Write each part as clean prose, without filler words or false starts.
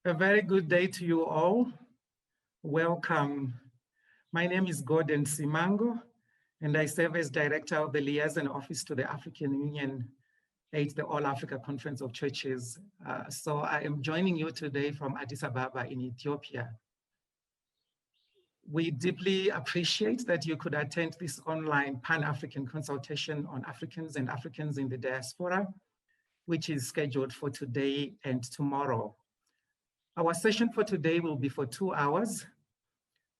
A very good day to you all. Welcome. My name is Gordon Simango, and I serve as Director of the Liaison Office to the African Union at the All Africa Conference of Churches. So I am joining you today from Addis Ababa in Ethiopia. We deeply appreciate that you could attend this online Pan-African consultation on Africans and Africans in the diaspora, which is scheduled for today and tomorrow. Our session for today will be for 2 hours.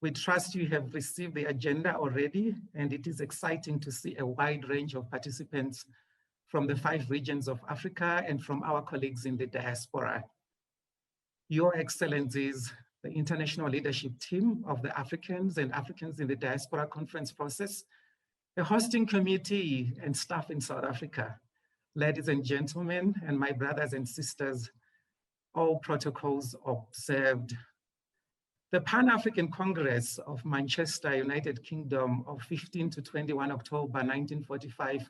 We trust you have received the agenda already, and it is exciting to see a wide range of participants from the 5 regions of Africa and from our colleagues in the diaspora. Your Excellencies, the international leadership team of the Africans and Africans in the Diaspora Conference process, the hosting committee and staff in South Africa, ladies and gentlemen, and my brothers and sisters, all protocols observed. The Pan-African Congress of Manchester, United Kingdom of 15 to 21 October 1945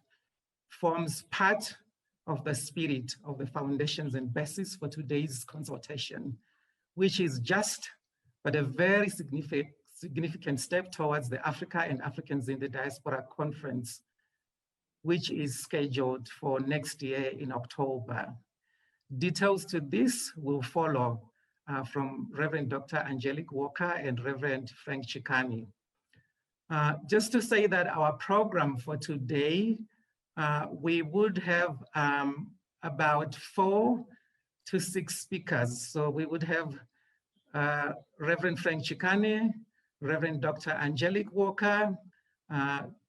forms part of the spirit of the foundations and basis for today's consultation, which is just but a very significant step towards the Africa and Africans in the Diaspora Conference, which is scheduled for next year in October. Details to this will follow from Reverend Dr. Angelique Walker and Reverend Frank Chikani. Just to say that our program for today, we would have about 4 to 6 speakers. So we would have Reverend Frank Chikani, Reverend Dr. Angelique Walker,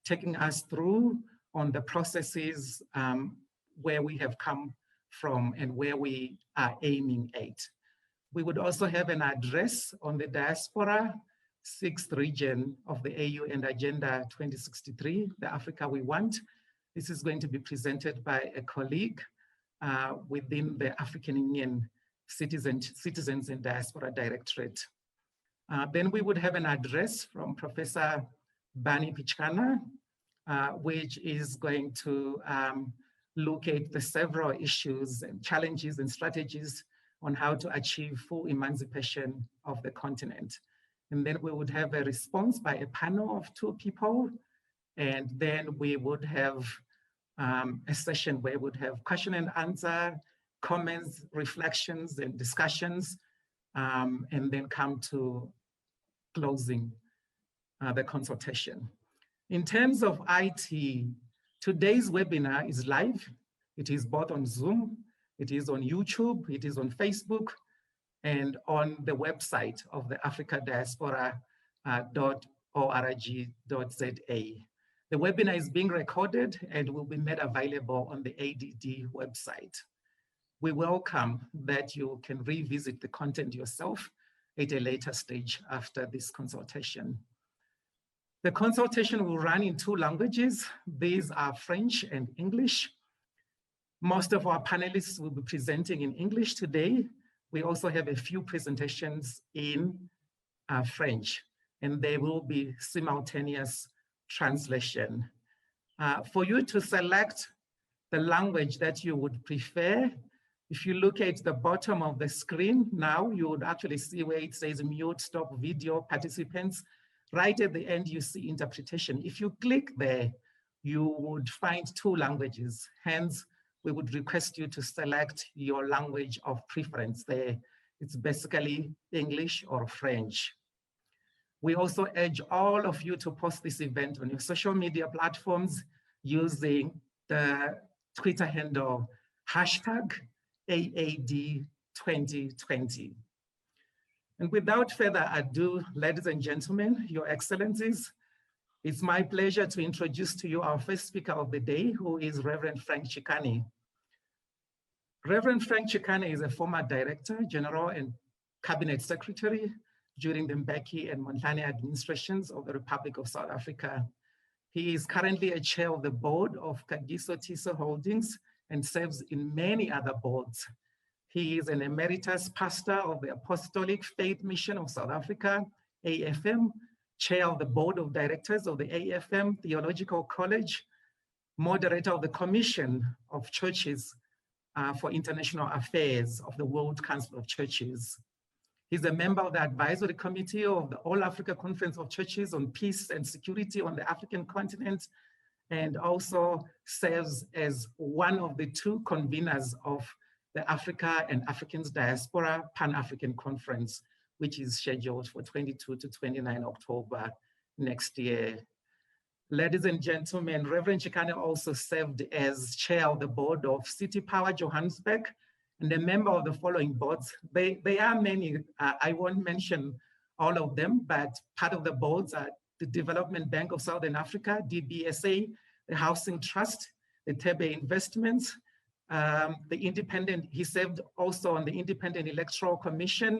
taking us through on the processes where we have come from and where we are aiming at. We would also have an address on the diaspora, 6th region of the AU and Agenda 2063, the Africa we want. This is going to be presented by a colleague within the African Union Citizens and Diaspora Directorate. Then we would have an address from Professor Barney Picana, which is going to look at the several issues and challenges and strategies on how to achieve full emancipation of the continent. And then we would have a response by a panel of 2 people. And then we would have a session where we would have question and answer, comments, reflections, and discussions, and then come to closing the consultation. In terms of IT, today's webinar is live. It is both on Zoom, it is on YouTube, it is on Facebook, and on the website of the africadiaspora.org.za. The webinar is being recorded and will be made available on the ADD website. We welcome that you can revisit the content yourself at a later stage after this consultation. The consultation will run in 2 languages. These are French and English. Most of our panelists will be presenting in English today. We also have a few presentations in French, and there will be simultaneous translation. For you to select the language that you would prefer, if you look at the bottom of the screen now, you would actually see where it says mute, stop video participants. Right at the end, you see interpretation. If you click there, you would find 2 languages. Hence, we would request you to select your language of preference there. It's basically English or French. We also urge all of you to post this event on your social media platforms using the Twitter handle #AAD2020. And without further ado, ladies and gentlemen, Your Excellencies, it's my pleasure to introduce to you our first speaker of the day, who is Reverend Frank Chikani. Reverend Frank Chikani is a former Director General and Cabinet Secretary during the Mbeki and Montane administrations of the Republic of South Africa. He is currently a chair of the board of Kagiso Tiso Holdings and serves in many other boards. He is an emeritus pastor of the Apostolic Faith Mission of South Africa, AFM, chair of the board of directors of the AFM Theological College, moderator of the Commission of Churches for International Affairs of the World Council of Churches, He's a member of the advisory committee of the All Africa Conference of Churches on Peace and Security on the African continent, and also serves as one of the 2 conveners of the Africa and Africans Diaspora Pan-African Conference, which is scheduled for 22 to 29 October next year. Ladies and gentlemen, Reverend Picana also served as chair of the board of City Power Johannesburg and a member of the following boards. They are many, I won't mention all of them, but part of the boards are the Development Bank of Southern Africa, DBSA, the Housing Trust, the Tebe Investments, the independent, he served also on the Independent Electoral Commission,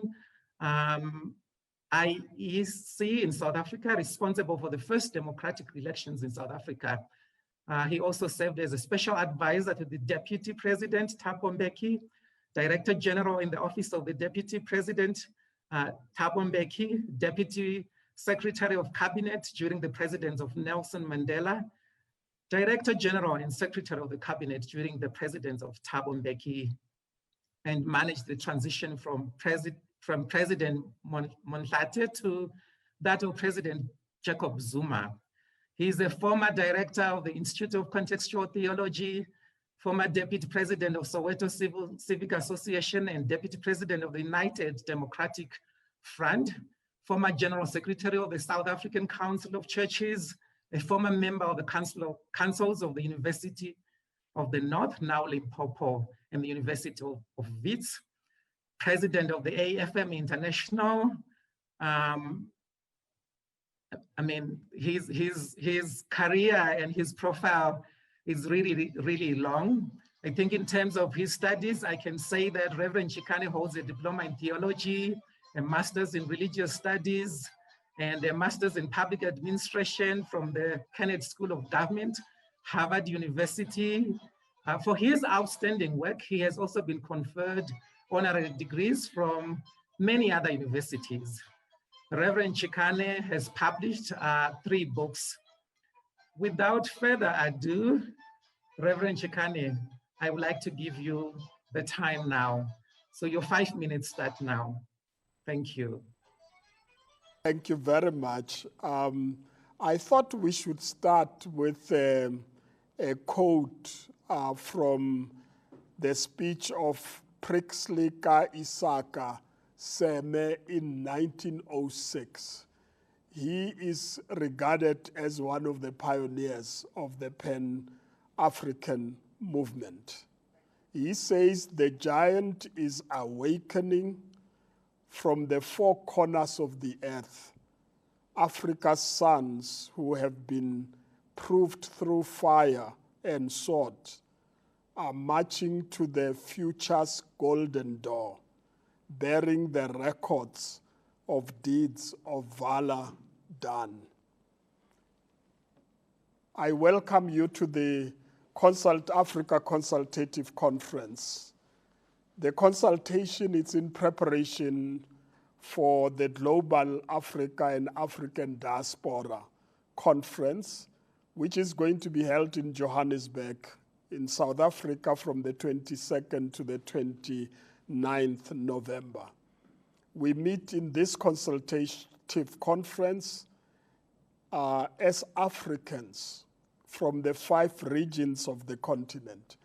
IEC in South Africa, responsible for the first democratic elections in South Africa. He also served as a special advisor to the Deputy President, Thabo Mbeki, Director General in the Office of the Deputy President, Thabo Mbeki, Deputy Secretary of Cabinet during the presidency of Nelson Mandela, Director General and Secretary of the Cabinet during the presidency of Thabo Mbeki, and managed the transition from President Mondlane to that of President Jacob Zuma. He is a former director of the Institute of Contextual Theology, former deputy president of Soweto Civic Association and deputy president of the United Democratic Front, former general secretary of the South African Council of Churches, a former member of the councils of the University of the North, now Limpopo, and the University of Wits, president of the AFM International. I mean, his career and his profile is really, really long. I think in terms of his studies, I can say that Reverend Picana holds a diploma in theology, a master's in religious studies, and a master's in public administration from the Kennedy School of Government, Harvard University. For his outstanding work, he has also been conferred honorary degrees from many other universities. Reverend Picana has published 3 books. Without further ado, Reverend Picana, I would like to give you the time now. So your 5 minutes start now. Thank you. Thank you very much. I thought we should start with a quote from the speech of Prixlika Isaka Seme in 1906. He is regarded as one of the pioneers of the Pan-African movement. He says the giant is awakening from the 4 corners of the earth. Africa's sons who have been proved through fire and sword are marching to the future's golden door, bearing the records of deeds of valor done. I welcome you to the Africa Consultative Conference. The consultation is in preparation for the Global Africa and African Diaspora Conference, which is going to be held in Johannesburg in South Africa from the 22nd to the 29th November. We meet in this consultative conference as Africans from the 5 regions of the continent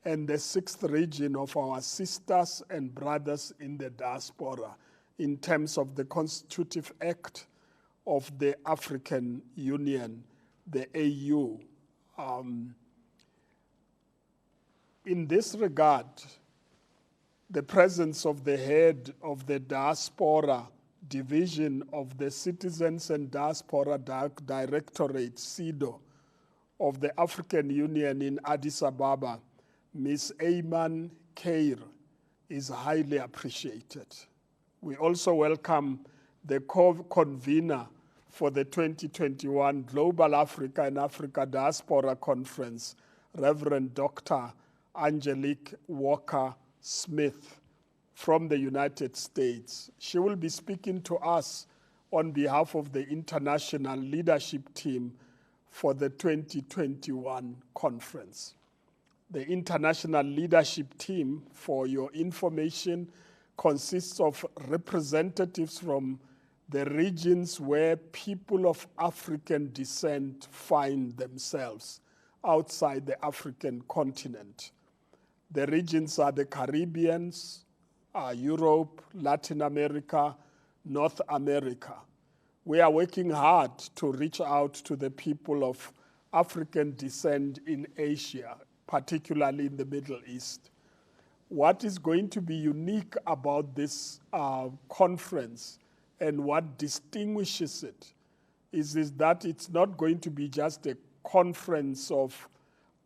and the 6th region of our sisters and brothers in the diaspora in terms of the Constitutive Act of the African Union, the AU. In this regard, the presence of the head of the Diaspora Division of the Citizens and Diaspora Directorate, CIDO, of the African Union in Addis Ababa, Ms. Ayman Kair, is highly appreciated. We also welcome the co-convener for the 2021 Global Africa and Africa Diaspora Conference, Reverend Dr. Angelique Walker-Smith from the United States. She will be speaking to us on behalf of the international leadership team for the 2021 conference. The international leadership team, for your information, consists of representatives from the regions where people of African descent find themselves outside the African continent. The regions are the Caribbeans, Europe, Latin America, North America. We are working hard to reach out to the people of African descent in Asia, particularly in the Middle East. What is going to be unique about this conference and what distinguishes it is that it's not going to be just a conference of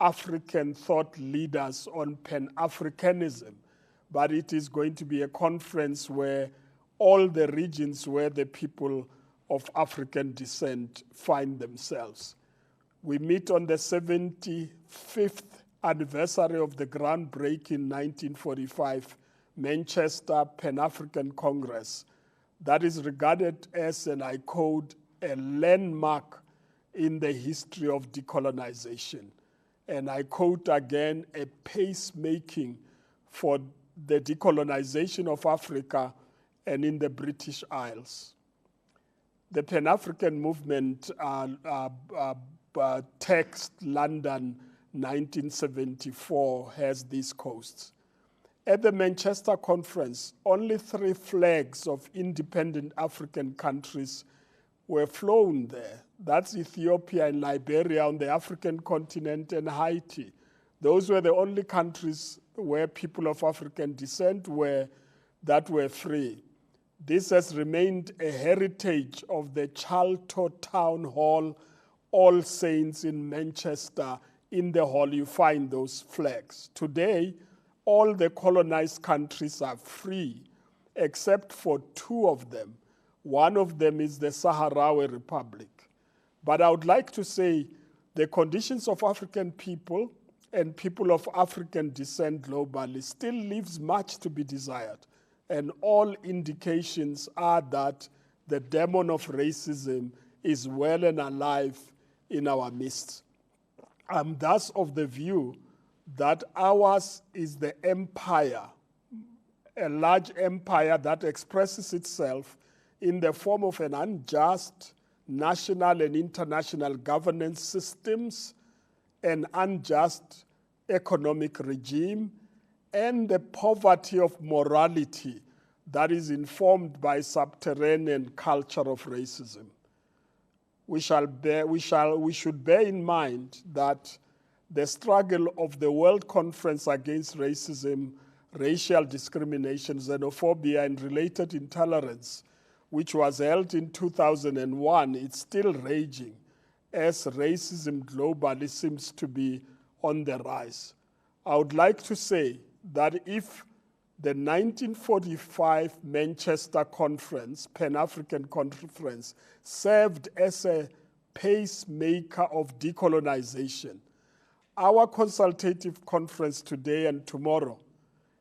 African thought leaders on Pan-Africanism, but it is going to be a conference where all the regions where the people of African descent find themselves. We meet on the 75th anniversary of the groundbreaking 1945 Manchester Pan-African Congress that is regarded as, and I quote, a landmark in the history of decolonization. And I quote again, a pacemaking for the decolonization of Africa and in the British Isles. The Pan-African movement text London 1974 has these quotes. At the Manchester Conference, only 3 flags of independent African countries were flown there. That's Ethiopia and Liberia on the African continent and Haiti. Those were the only countries where people of African descent were free. This has remained a heritage of the Charlton Town Hall, All Saints in Manchester. In the hall, you find those flags. Today, all the colonized countries are free, except for 2 of them. One of them is the Sahrawi Republic. But I would like to say the conditions of African people and people of African descent globally still leaves much to be desired. And all indications are that the demon of racism is well and alive in our midst. I'm thus of the view that ours is the empire, a large empire that expresses itself in the form of an unjust national and international governance systems, an unjust economic regime, and the poverty of morality that is informed by subterranean culture of racism. We should bear in mind that the struggle of the World Conference Against Racism, Racial Discrimination, Xenophobia, and Related Intolerance, which was held in 2001, it's still raging as racism globally seems to be on the rise. I would like to say that if the 1945 Manchester Conference, Pan-African Conference, served as a pacemaker of decolonization, our consultative conference today and tomorrow,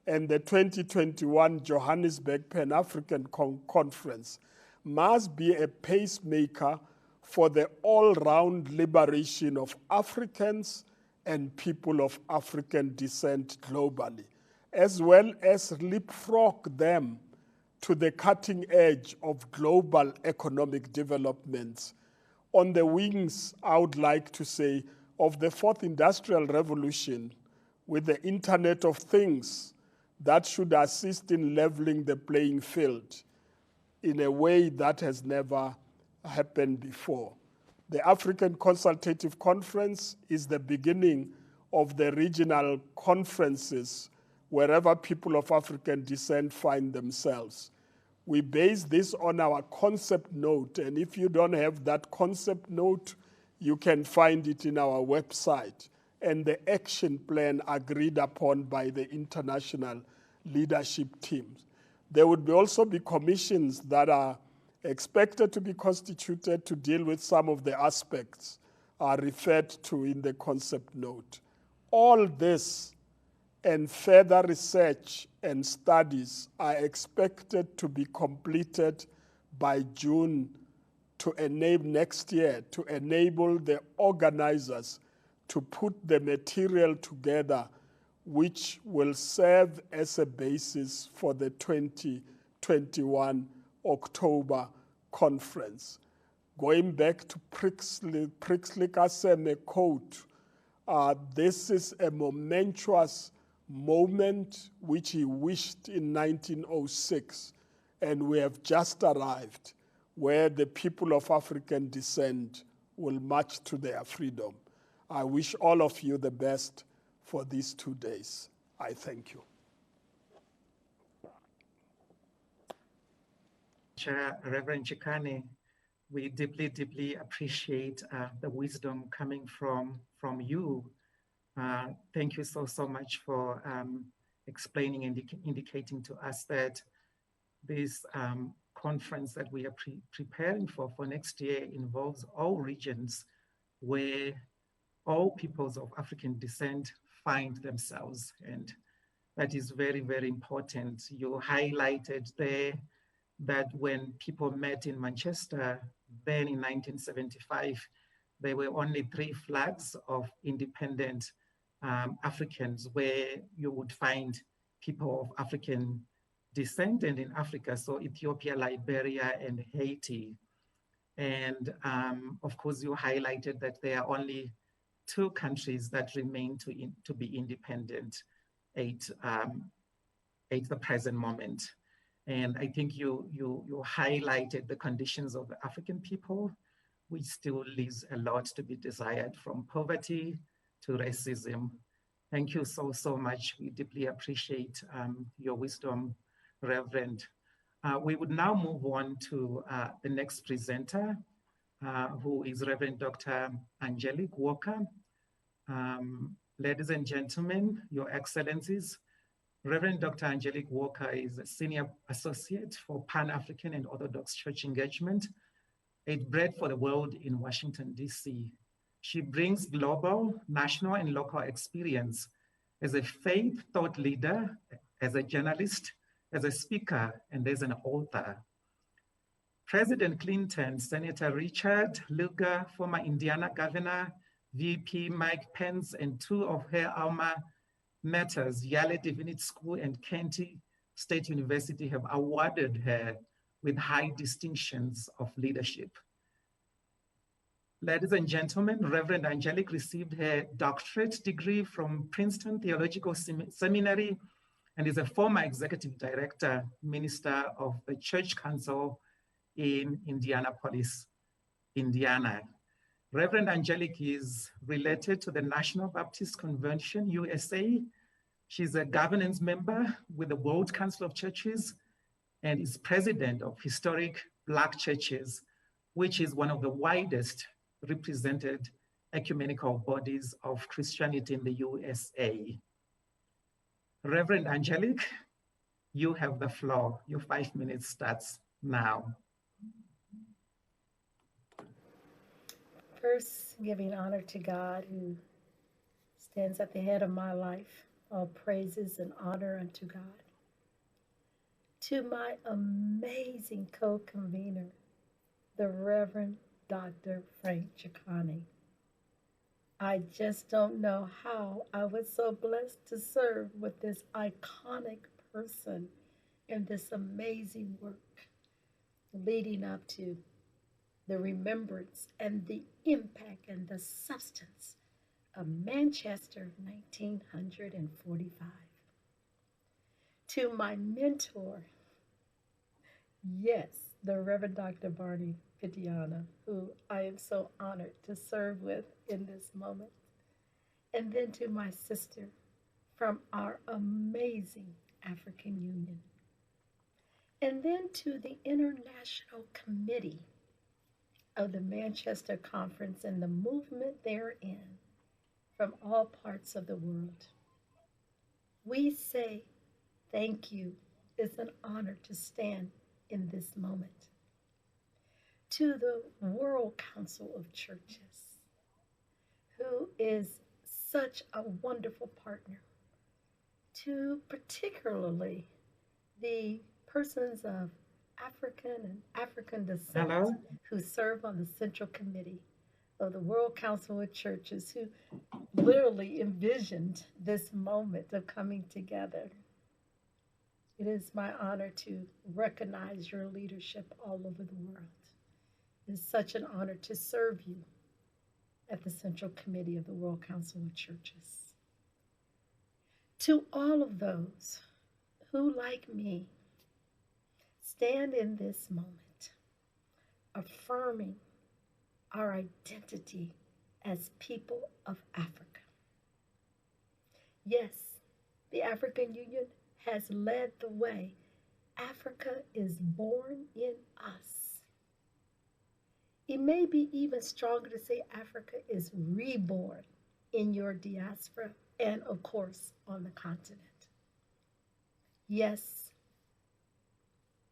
and the 2021 Johannesburg Pan-African Conference must be a pacemaker for the all-round liberation of Africans and people of African descent globally, as well as leapfrog them to the cutting edge of global economic developments. On the wings, I would like to say, of the 4th Industrial Revolution with the Internet of Things that should assist in leveling the playing field in a way that has never happened before. The African Consultative Conference is the beginning of the regional conferences wherever people of African descent find themselves. We base this on our concept note, and if you don't have that concept note, you can find it in our website, and the action plan agreed upon by the international leadership teams. There would also be commissions that are expected to be constituted to deal with some of the aspects referred to in the concept note. All this and further research and studies are expected to be completed by June to enable next year, to enable the organizers to put the material together which will serve as a basis for the 2021 October conference. Going back to Prixley Kaseme quote, this is a momentous moment which he wished in 1906, and we have just arrived where the people of African descent will march to their freedom. I wish all of you the best for these 2 days. I thank you. Chair, Reverend Picana, we deeply, deeply appreciate the wisdom coming from you. Thank you so much for explaining and indicating to us that this conference that we are preparing for next year involves all regions where all peoples of African descent find themselves. And that is very, very important. You highlighted there that when people met in Manchester, then in 1975, there were only 3 flags of independent Africans where you would find people of African descent and in Africa, so Ethiopia, Liberia, and Haiti. And of course, you highlighted that there are only 2 countries that remain to be independent at the present moment. And I think you highlighted the conditions of the African people, which still leaves a lot to be desired, from poverty to racism. Thank you so much. We deeply appreciate your wisdom, Reverend. We would now move on to the next presenter, who is Reverend Dr. Angelique Walker. Ladies and gentlemen, Your Excellencies, Reverend Dr. Angelique Walker is a Senior Associate for Pan-African and Orthodox Church Engagement at Bread for the World in Washington, D.C. She brings global, national, and local experience as a faith thought leader, as a journalist, as a speaker, and as an author. President Clinton, Senator Richard Lugar, former Indiana Governor, VP Mike Pence, and 2 of her alma maters, Yale Divinity School and Kentucky State University, have awarded her with high distinctions of leadership. Ladies and gentlemen, Reverend Angelique received her doctorate degree from Princeton Theological Seminary and is a former executive director, minister of the Church Council in Indianapolis, Indiana. Reverend Angelique is related to the National Baptist Convention, USA. She's a governance member with the World Council of Churches and is president of Historic Black Churches, which is one of the widest represented ecumenical bodies of Christianity in the USA. Reverend Angelique, you have the floor. Your 5 minutes starts now. First, giving honor to God who stands at the head of my life. All praises and honor unto God. To my amazing co-convener, the Reverend Dr. Frank Picana. I just don't know how I was so blessed to serve with this iconic person in this amazing work, leading up to the remembrance and the impact and the substance of Manchester 1945. To my mentor, yes, the Reverend Dr. Barney, who I am so honored to serve with in this moment. And then to my sister from our amazing African Union. And then to the International Committee of the Manchester Conference and the movement therein from all parts of the world. We say thank you. It's an honor to stand in this moment. To the World Council of Churches, who is such a wonderful partner, to particularly the persons of African and African descent who serve on the Central Committee. of the World Council of Churches who literally envisioned this moment of coming together. It is my honor to recognize your leadership all over the world. It is such an honor to serve you at the Central Committee of the World Council of Churches. To all of those who, like me, stand in this moment, affirming our identity as people of Africa. Yes, the African Union has led the way. Africa is born in us. It may be even stronger to say Africa is reborn in your diaspora and, of course, on the continent. Yes,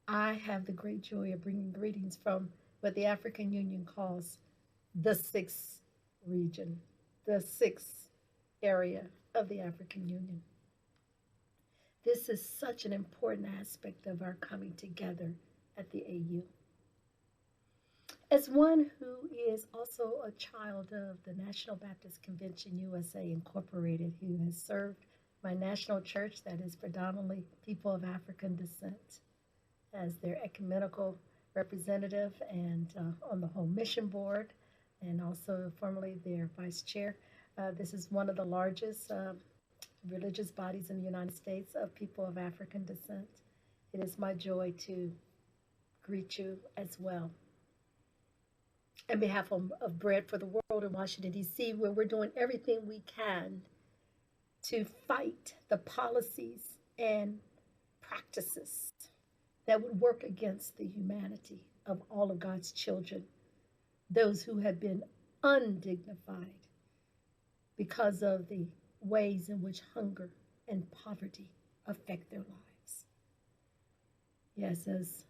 I have the great joy of bringing greetings from what the African Union calls the sixth region, the sixth area of the African Union. This is such an important aspect of our coming together at the AU. As one who is also a child of the National Baptist Convention USA Incorporated, who has served my national church that is predominantly people of African descent as their ecumenical representative and on the whole mission board, and also formerly their vice chair. This is one of the largest religious bodies in the United States of people of African descent. It is my joy to greet you as well. On behalf of Bread for the World in Washington, D.C., where we're doing everything we can to fight the policies and practices that would work against the humanity of all of God's children, those who have been undignified because of the ways in which hunger and poverty affect their lives. Yes, as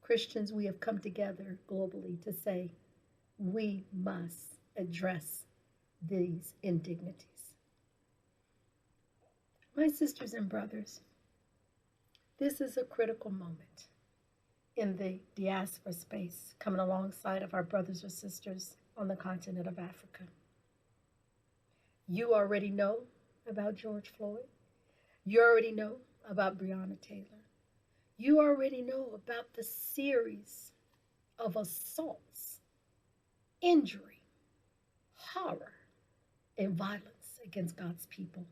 Christians, we have come together globally to say we must address these indignities. My sisters and brothers, this is a critical moment in the diaspora space, coming alongside of our brothers or sisters on the continent of Africa. You already know about George Floyd. You already know about Breonna Taylor. You already know about the series of assaults, injury, horror, and violence against God's people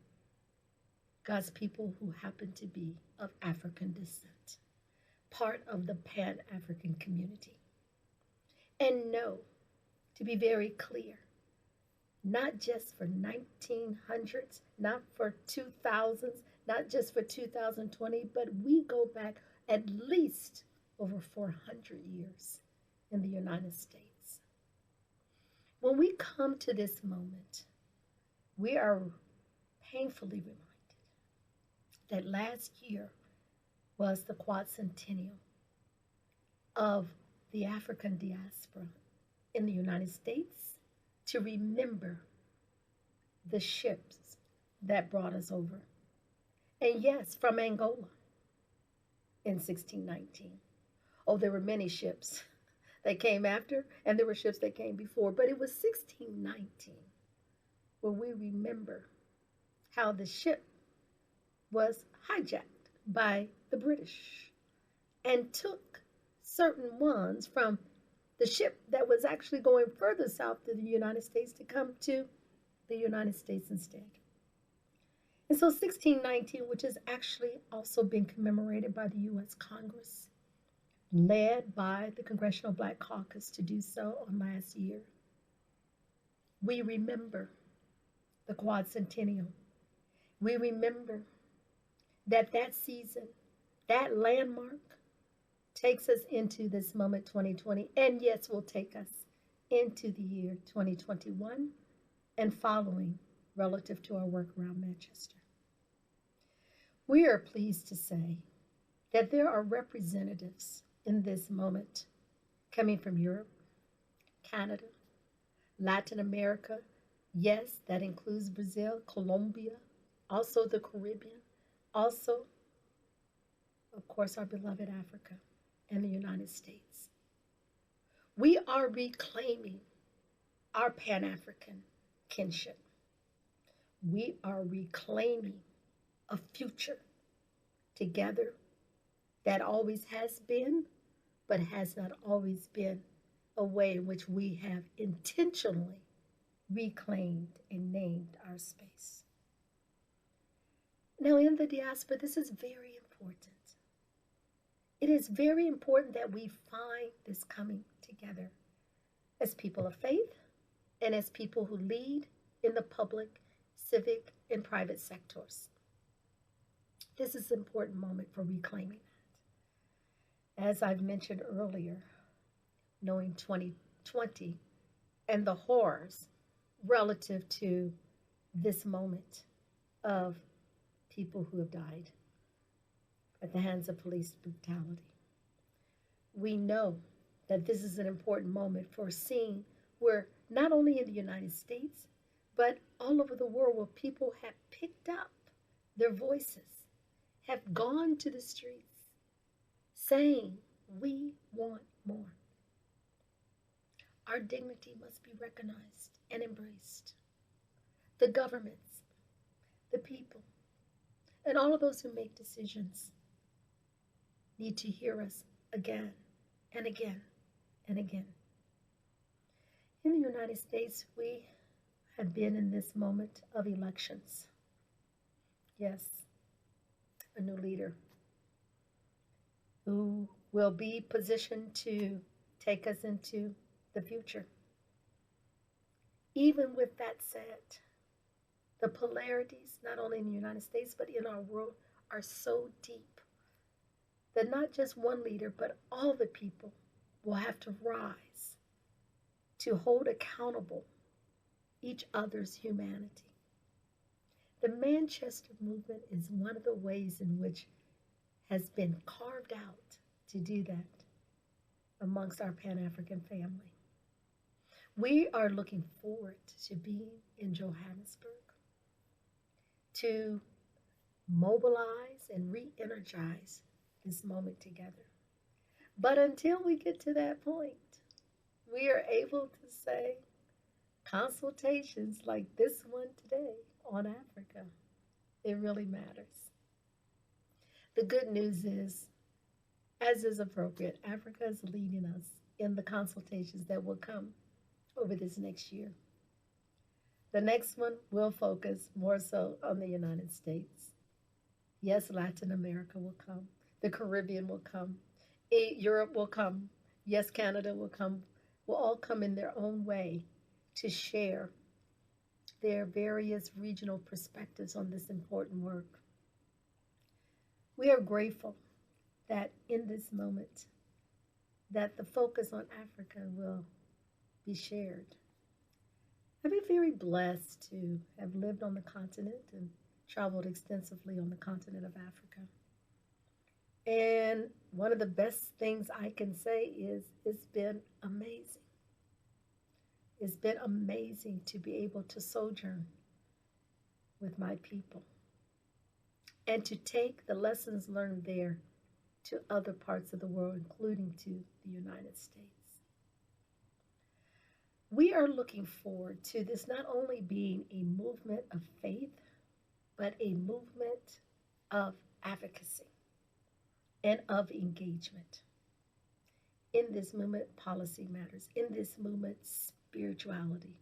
who happen to be of African descent, part of the Pan-African community. And know, to be very clear, not just for 1900s, not for 2000s, not just for 2020, but we go back at least over 400 years in the United States. When we come to this moment, we are painfully reminded that last year was the quadcentennial of the African diaspora in the United States, to remember the ships that brought us over. And yes, from Angola in 1619. Oh, there were many ships that came after, and there were ships that came before, but it was 1619 where we remember how the ship was hijacked by the British and took certain ones from the ship that was actually going further south to the United States to come to the United States instead. And so 1619, which has actually also been commemorated by the U.S. Congress, led by the Congressional Black Caucus to do so on last year, we remember the quadcentennial. We remember that season, that landmark, takes us into this moment 2020, and yes, will take us into the year 2021 and following relative to our work around Manchester. We are pleased to say that there are representatives in this moment coming from Europe, Canada, Latin America. Yes, that includes Brazil, Colombia, also the Caribbean, also, of course, our beloved Africa and the United States. We are reclaiming our Pan-African kinship. We are reclaiming a future together that always has been, but has not always been a way in which we have intentionally reclaimed and named our space. Now, in the diaspora, this is very important. It is very important that we find this coming together as people of faith and as people who lead in the public, civic, and private sectors. This is an important moment for reclaiming that. As I've mentioned earlier, knowing 2020 and the horrors relative to this moment of people who have died at the hands of police brutality. We know that this is an important moment for seeing where not only in the United States, but all over the world where people have picked up their voices, have gone to the streets saying, we want more. Our dignity must be recognized and embraced. The governments, the people, and all of those who make decisions need to hear us again and again and again. In the United States, we have been in this moment of elections. Yes, a new leader who will be positioned to take us into the future. Even with that said, the polarities, not only in the United States, but in our world, are so deep that not just one leader, but all the people will have to rise to hold accountable each other's humanity. The Manchester movement is one of the ways in which has been carved out to do that amongst our Pan-African family. We are looking forward to being in Johannesburg to mobilize and re-energize this moment together. But until we get to that point, we are able to say consultations like this one today on Africa, it really matters. The good news is, as is appropriate, Africa is leading us in the consultations that will come over this next year. The next one will focus more so on the United States. Yes, Latin America will come. The Caribbean will come. Europe will come. Yes, Canada will come. Will all come in their own way to share their various regional perspectives on this important work. We are grateful that in this moment, that the focus on Africa will be shared. I've been very blessed to have lived on the continent and traveled extensively on the continent of Africa. And one of the best things I can say is it's been amazing. It's been amazing to be able to sojourn with my people and to take the lessons learned there to other parts of the world, including to the United States. We are looking forward to this not only being a movement of faith, but a movement of advocacy and of engagement. In this movement, policy matters. In this movement, spirituality,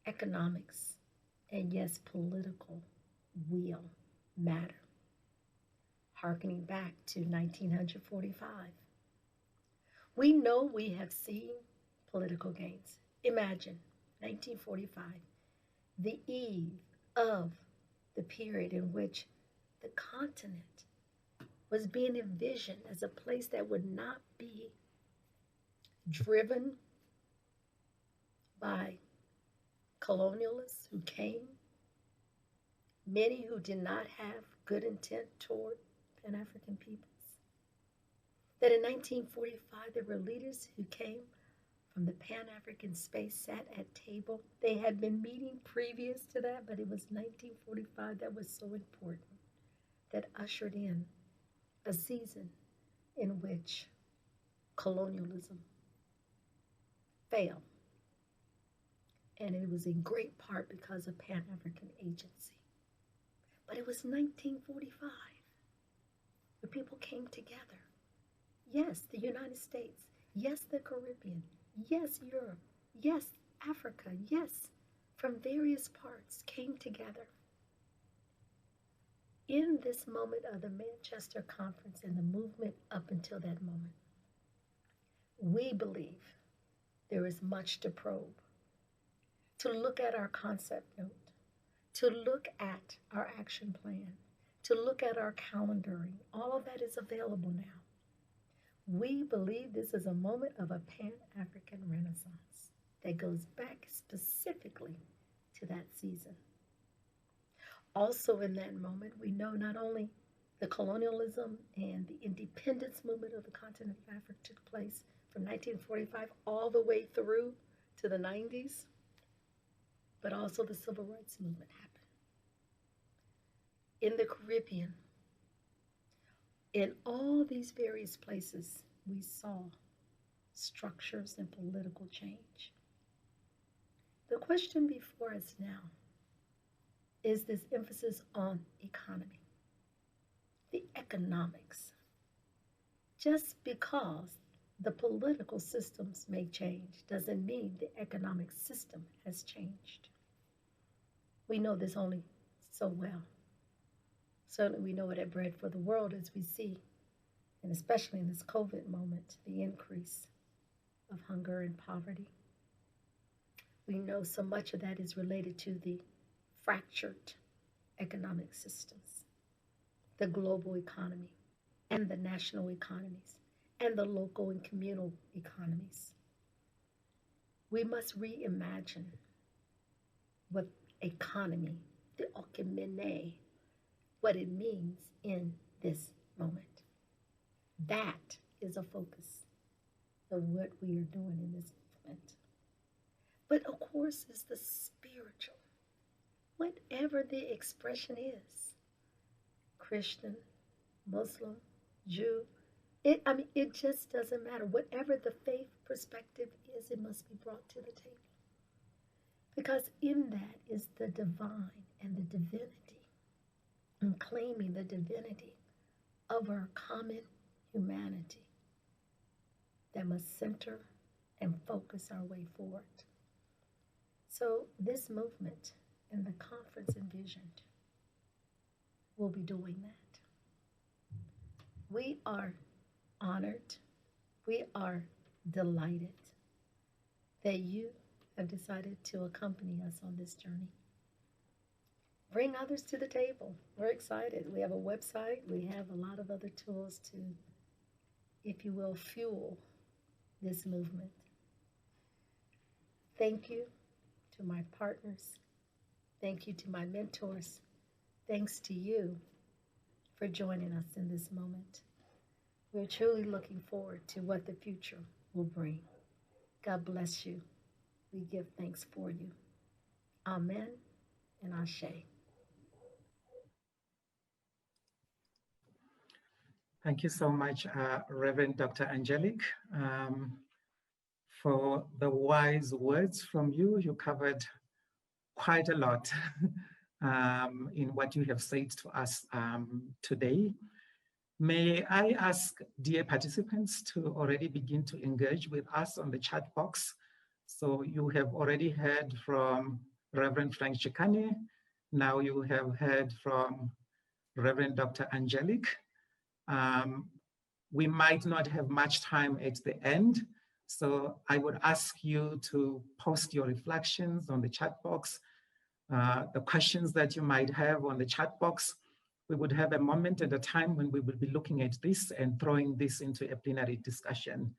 economics, and yes, political will matter. Harkening back to 1945. We know we have seen political gains. Imagine 1945, the eve of the period in which the continent was being envisioned as a place that would not be driven by colonialists who came, many who did not have good intent toward Pan-African peoples. That in 1945, there were leaders who came from the Pan-African space, sat at table. They had been meeting previous to that, but it was 1945 that was so important, that ushered in a season in which colonialism failed. and it was in great part because of Pan-African Agency. But it was 1945 when people came together. Yes, the United States. Yes, the Caribbean. Yes, Europe. Yes, Africa. Yes, from various parts came together. In this moment of the Manchester Conference and the movement up until that moment, we believe there is much to probe, to look at our concept note, to look at our action plan, to look at our calendaring. All of that is available now. We believe this is a moment of a Pan-African Renaissance that goes back specifically to that season. Also in that moment, we know not only the colonialism and the independence movement of the continent of Africa took place from 1945 all the way through to the 90s, but also the civil rights movement happened. In the Caribbean, in all these various places, we saw structures and political change. The question before us now is this emphasis on economy, the economics. Just because the political systems may change doesn't mean the economic system has changed. We know this only so well. Certainly we know it at Bread for the World as we see, and especially in this COVID moment, the increase of hunger and poverty. We know so much of that is related to the fractured economic systems, the global economy and the national economies and the local and communal economies. We must reimagine what economy, the okemene, what it means in this moment. That is a focus of what we are doing in this movement. But of course, it's the spiritual, whatever the expression is, Christian, Muslim, Jew, it just doesn't matter. Whatever the faith perspective is, it must be brought to the table. Because in that is the divine and the divinity, and claiming the divinity of our common humanity that must center and focus our way forward. So this movement and the conference envisioned will be doing that. We are honored, we are delighted that you have decided to accompany us on this journey. Bring others to the table. We're excited. We have a website. We have a lot of other tools to, if you will, fuel this movement. Thank you to my partners. Thank you to my mentors. Thanks to you for joining us in this moment. We're truly looking forward to what the future will bring. God bless you. We give thanks for you. Amen and Ashe. Thank you so much, Reverend Dr. Angelique, for the wise words from you. You covered quite a lot in what you have said to us today. May I ask dear participants to already begin to engage with us on the chat box. So you have already heard from Reverend Frank Picana. Now you have heard from Reverend Dr. Angelique. We might not have much time at the end, so I would ask you to post your reflections on the chat box, the questions that you might have on the chat box. We would have a moment at a time when we will be looking at this and throwing this into a plenary discussion.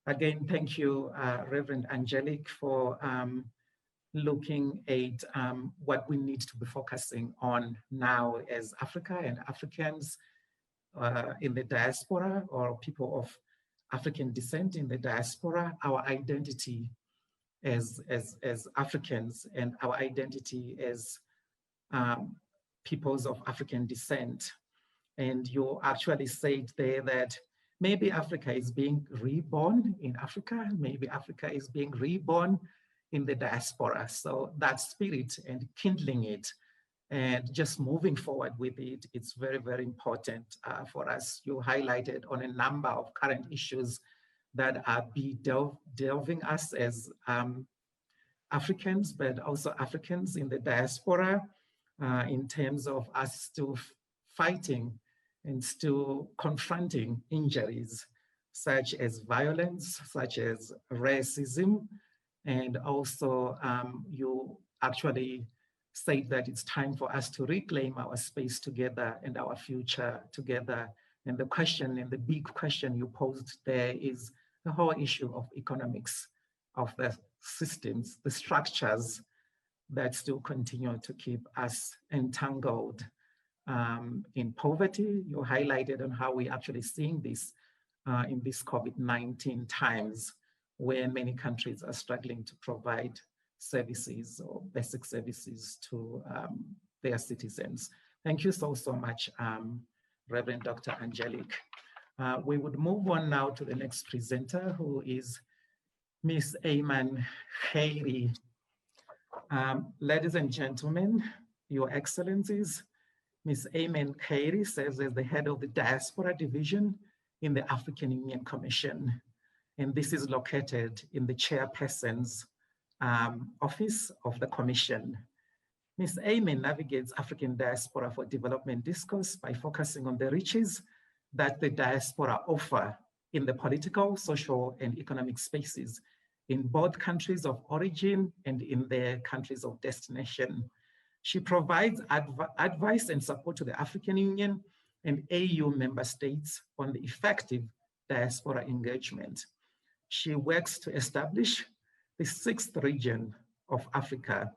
Again, thank you, Reverend Angelique, for looking at what we need to be focusing on now as Africa and Africans in the diaspora, or people of African descent in the diaspora, our identity as Africans and our identity as peoples of African descent. And you actually said there that maybe Africa is being reborn in Africa, maybe Africa is being reborn in the diaspora. So that spirit and kindling it and just moving forward with it, it's very, very important for us. You highlighted on a number of current issues that are delving us as Africans, but also Africans in the diaspora, in terms of us still fighting and still confronting injuries such as violence, such as racism, and also you actually said that it's time for us to reclaim our space together and our future together. And the question, and the big question you posed there, is the whole issue of economics, of the systems, the structures that still continue to keep us entangled in poverty. You highlighted on how we're actually seeing this in these COVID-19 times, when many countries are struggling to provide services or basic services to their citizens. Thank you so much, Reverend Dr. Angelique. We would move on now to the next presenter, who is Ms. Emancipation. Ladies and gentlemen, Your Excellencies, Ms. Emancipation serves as the head of the Diaspora Division in the African Union Commission. And this is located in the chairperson's office of the Commission. Ms. Amen navigates African diaspora for development discourse by focusing on the riches that the diaspora offer in the political, social, and economic spaces in both countries of origin and in their countries of destination. She provides advice and support to the African Union and AU member states on the effective diaspora engagement. She works to establish the 6th region of Africa,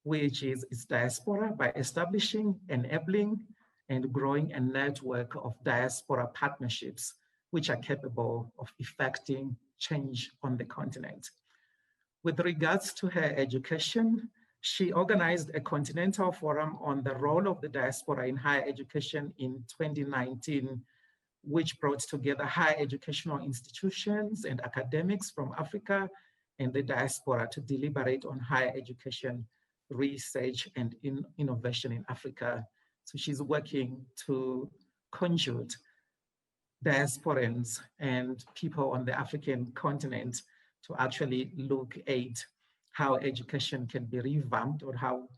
which is its diaspora, by establishing, enabling, and growing a network of diaspora partnerships which are capable of effecting change on the continent. With regards to her education, she organized a continental forum on the role of the diaspora in higher education in 2019, which brought together higher educational institutions and academics from Africa and the diaspora to deliberate on higher education, research, and innovation in Africa. So she's working to conjure diasporans and people on the African continent to actually look at how education can be revamped, or how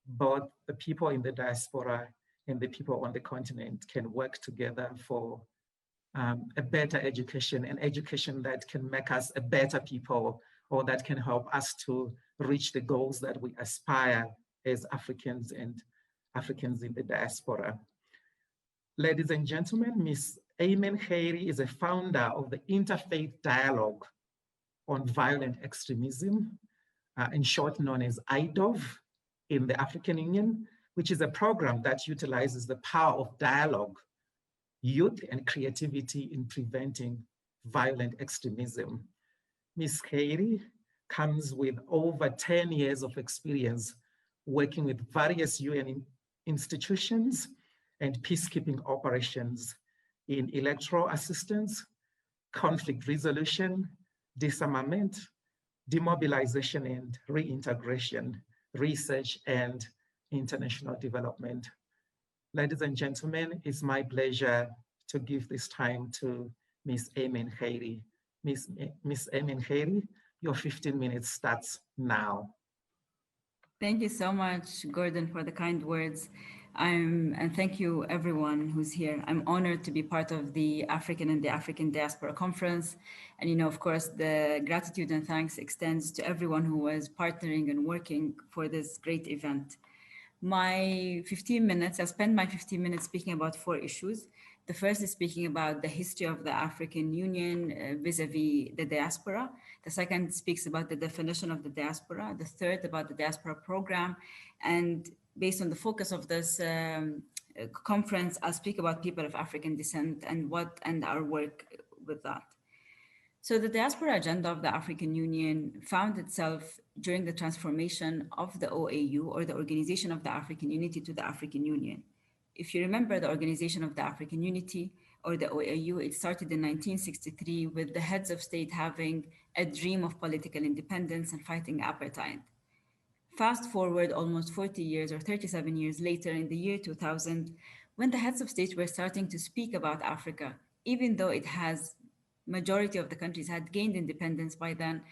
both the people in the diaspora and the people on the continent can work together for a better education, an education that can make us a better people, or that can help us to reach the goals that we aspire as Africans and Africans in the diaspora. Ladies and gentlemen, Ms. Amen Khairy is a founder of the Interfaith Dialogue on Violent Extremism, in short known as IDOV, in the African Union, which is a program that utilizes the power of dialogue, youth, and creativity in preventing violent extremism. Ms. Khairy comes with over 10 years of experience working with various UN institutions and peacekeeping operations in electoral assistance, conflict resolution, disarmament, demobilization and reintegration, research, and international development. Ladies and gentlemen, it's my pleasure to give this time to Ms. Amen Khairy. Ms. Amen Khairy, your 15 minutes starts now. Thank you so much, Gordon, for the kind words. And thank you everyone who's here. I'm honored to be part of the African and the African Diaspora Conference. And of course, the gratitude and thanks extends to everyone who was partnering and working for this great event. My 15 minutes, I'll spend my 15 minutes speaking about 4 issues. The first is speaking about the history of the African Union vis-a-vis the diaspora. The second speaks about the definition of the diaspora. The third about the diaspora program. And based on the focus of this conference, I'll speak about people of African descent and our work with that. So the diaspora agenda of the African Union found itself during the transformation of the OAU, or the Organization of the African Unity, to the African Union. If you remember, the Organization of the African Unity or the OAU, it started in 1963 with the heads of state having a dream of political independence and fighting apartheid. Fast forward almost 40 years or 37 years later, in the year 2000, when the heads of state were starting to speak about Africa, even though majority of the countries had gained independence by then,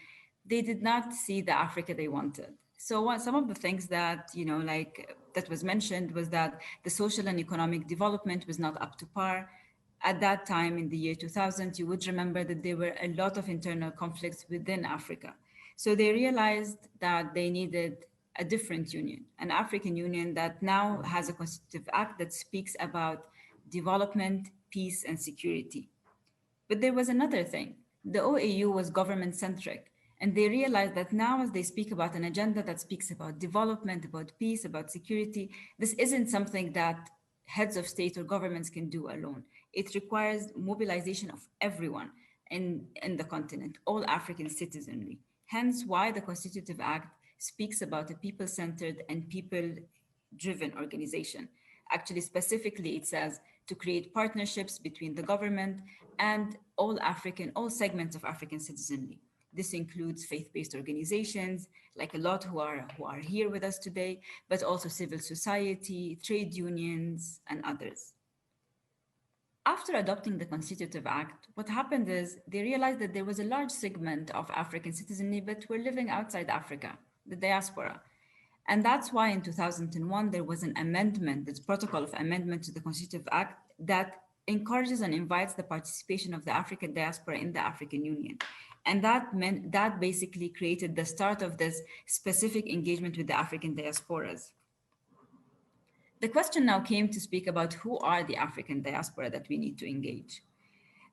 they did not see the Africa they wanted. So some of the things that, that was mentioned was that the social and economic development was not up to par. At that time, in the year 2000, you would remember that there were a lot of internal conflicts within Africa. So they realized that they needed a different union, an African Union that now has a constitutive act that speaks about development, peace, and security. But there was another thing. The OAU was government centric, and they realized that now, as they speak about an agenda that speaks about development, about peace, about security, this isn't something that heads of state or governments can do alone. It requires mobilization of everyone in the continent, all African citizenry. Hence why the Constitutive Act speaks about a people-centered and people-driven organization. Actually, specifically, it says to create partnerships between the government and all segments of African citizenry. This includes faith-based organizations, like a lot who are here with us today, but also civil society, trade unions, and others. After adopting the Constitutive Act, what happened is they realized that there was a large segment of African citizenry but were living outside Africa, the diaspora. And that's why in 2001, there was an amendment, this protocol of amendment to the Constitutive Act that encourages and invites the participation of the African diaspora in the African Union. And that basically created the start of this specific engagement with the African diasporas. The question now came to speak about who are the African diaspora that we need to engage.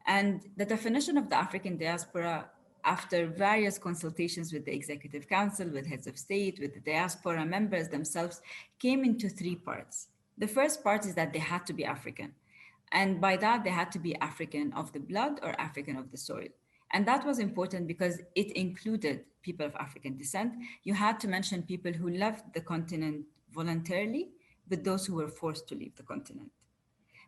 And the definition of the African diaspora, after various consultations with the Executive Council, with heads of state, with the diaspora members themselves, came into three parts. The first part is that they had to be African. And by that, they had to be African of the blood or African of the soil. And that was important because it included people of African descent. You had to mention people who left the continent voluntarily, but those who were forced to leave the continent.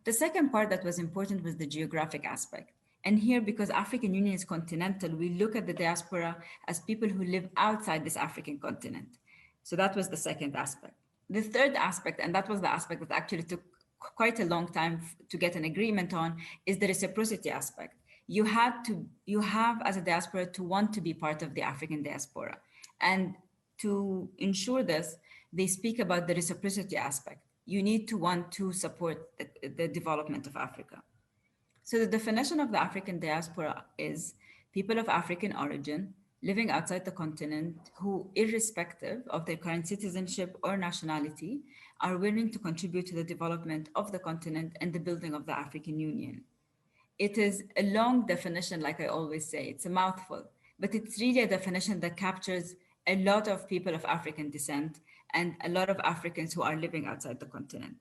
The second part that was important was the geographic aspect. And here, because African Union is continental, we look at the diaspora as people who live outside this African continent. So that was the second aspect. The third aspect, and that was the aspect that actually took quite a long time to get an agreement on, is the reciprocity aspect. You have as a diaspora to want to be part of the African diaspora. And to ensure this, they speak about the reciprocity aspect. You need to want to support the development of Africa. So the definition of the African diaspora is people of African origin living outside the continent who, irrespective of their current citizenship or nationality, are willing to contribute to the development of the continent and the building of the African Union. It is a long definition, like I always say, it's a mouthful, but it's really a definition that captures a lot of people of African descent and a lot of Africans who are living outside the continent.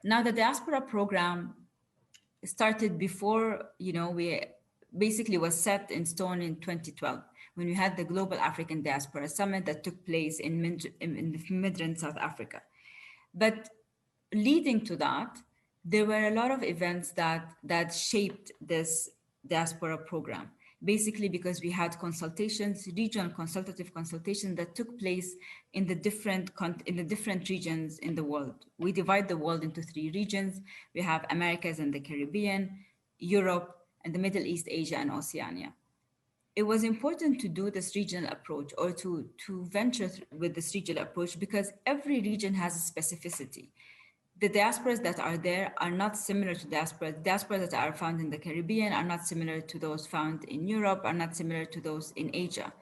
Now, the diaspora program started before, we basically was set in stone in 2012, when we had the Global African Diaspora Summit that took place in Midrand, South Africa. But leading to that, there were a lot of events that shaped this diaspora program. Basically because we had consultations, regional consultative consultations that took place in the different regions in the world. We divide the world into three regions. We have Americas and the Caribbean, Europe, and the Middle East, Asia, and Oceania. It was important to do this regional approach, or to venture with this regional approach, because every region has a specificity. The diasporas that are there are not similar to diasporas. Diasporas that are found in the Caribbean are not similar to those found in Europe, are not similar to those in Asia.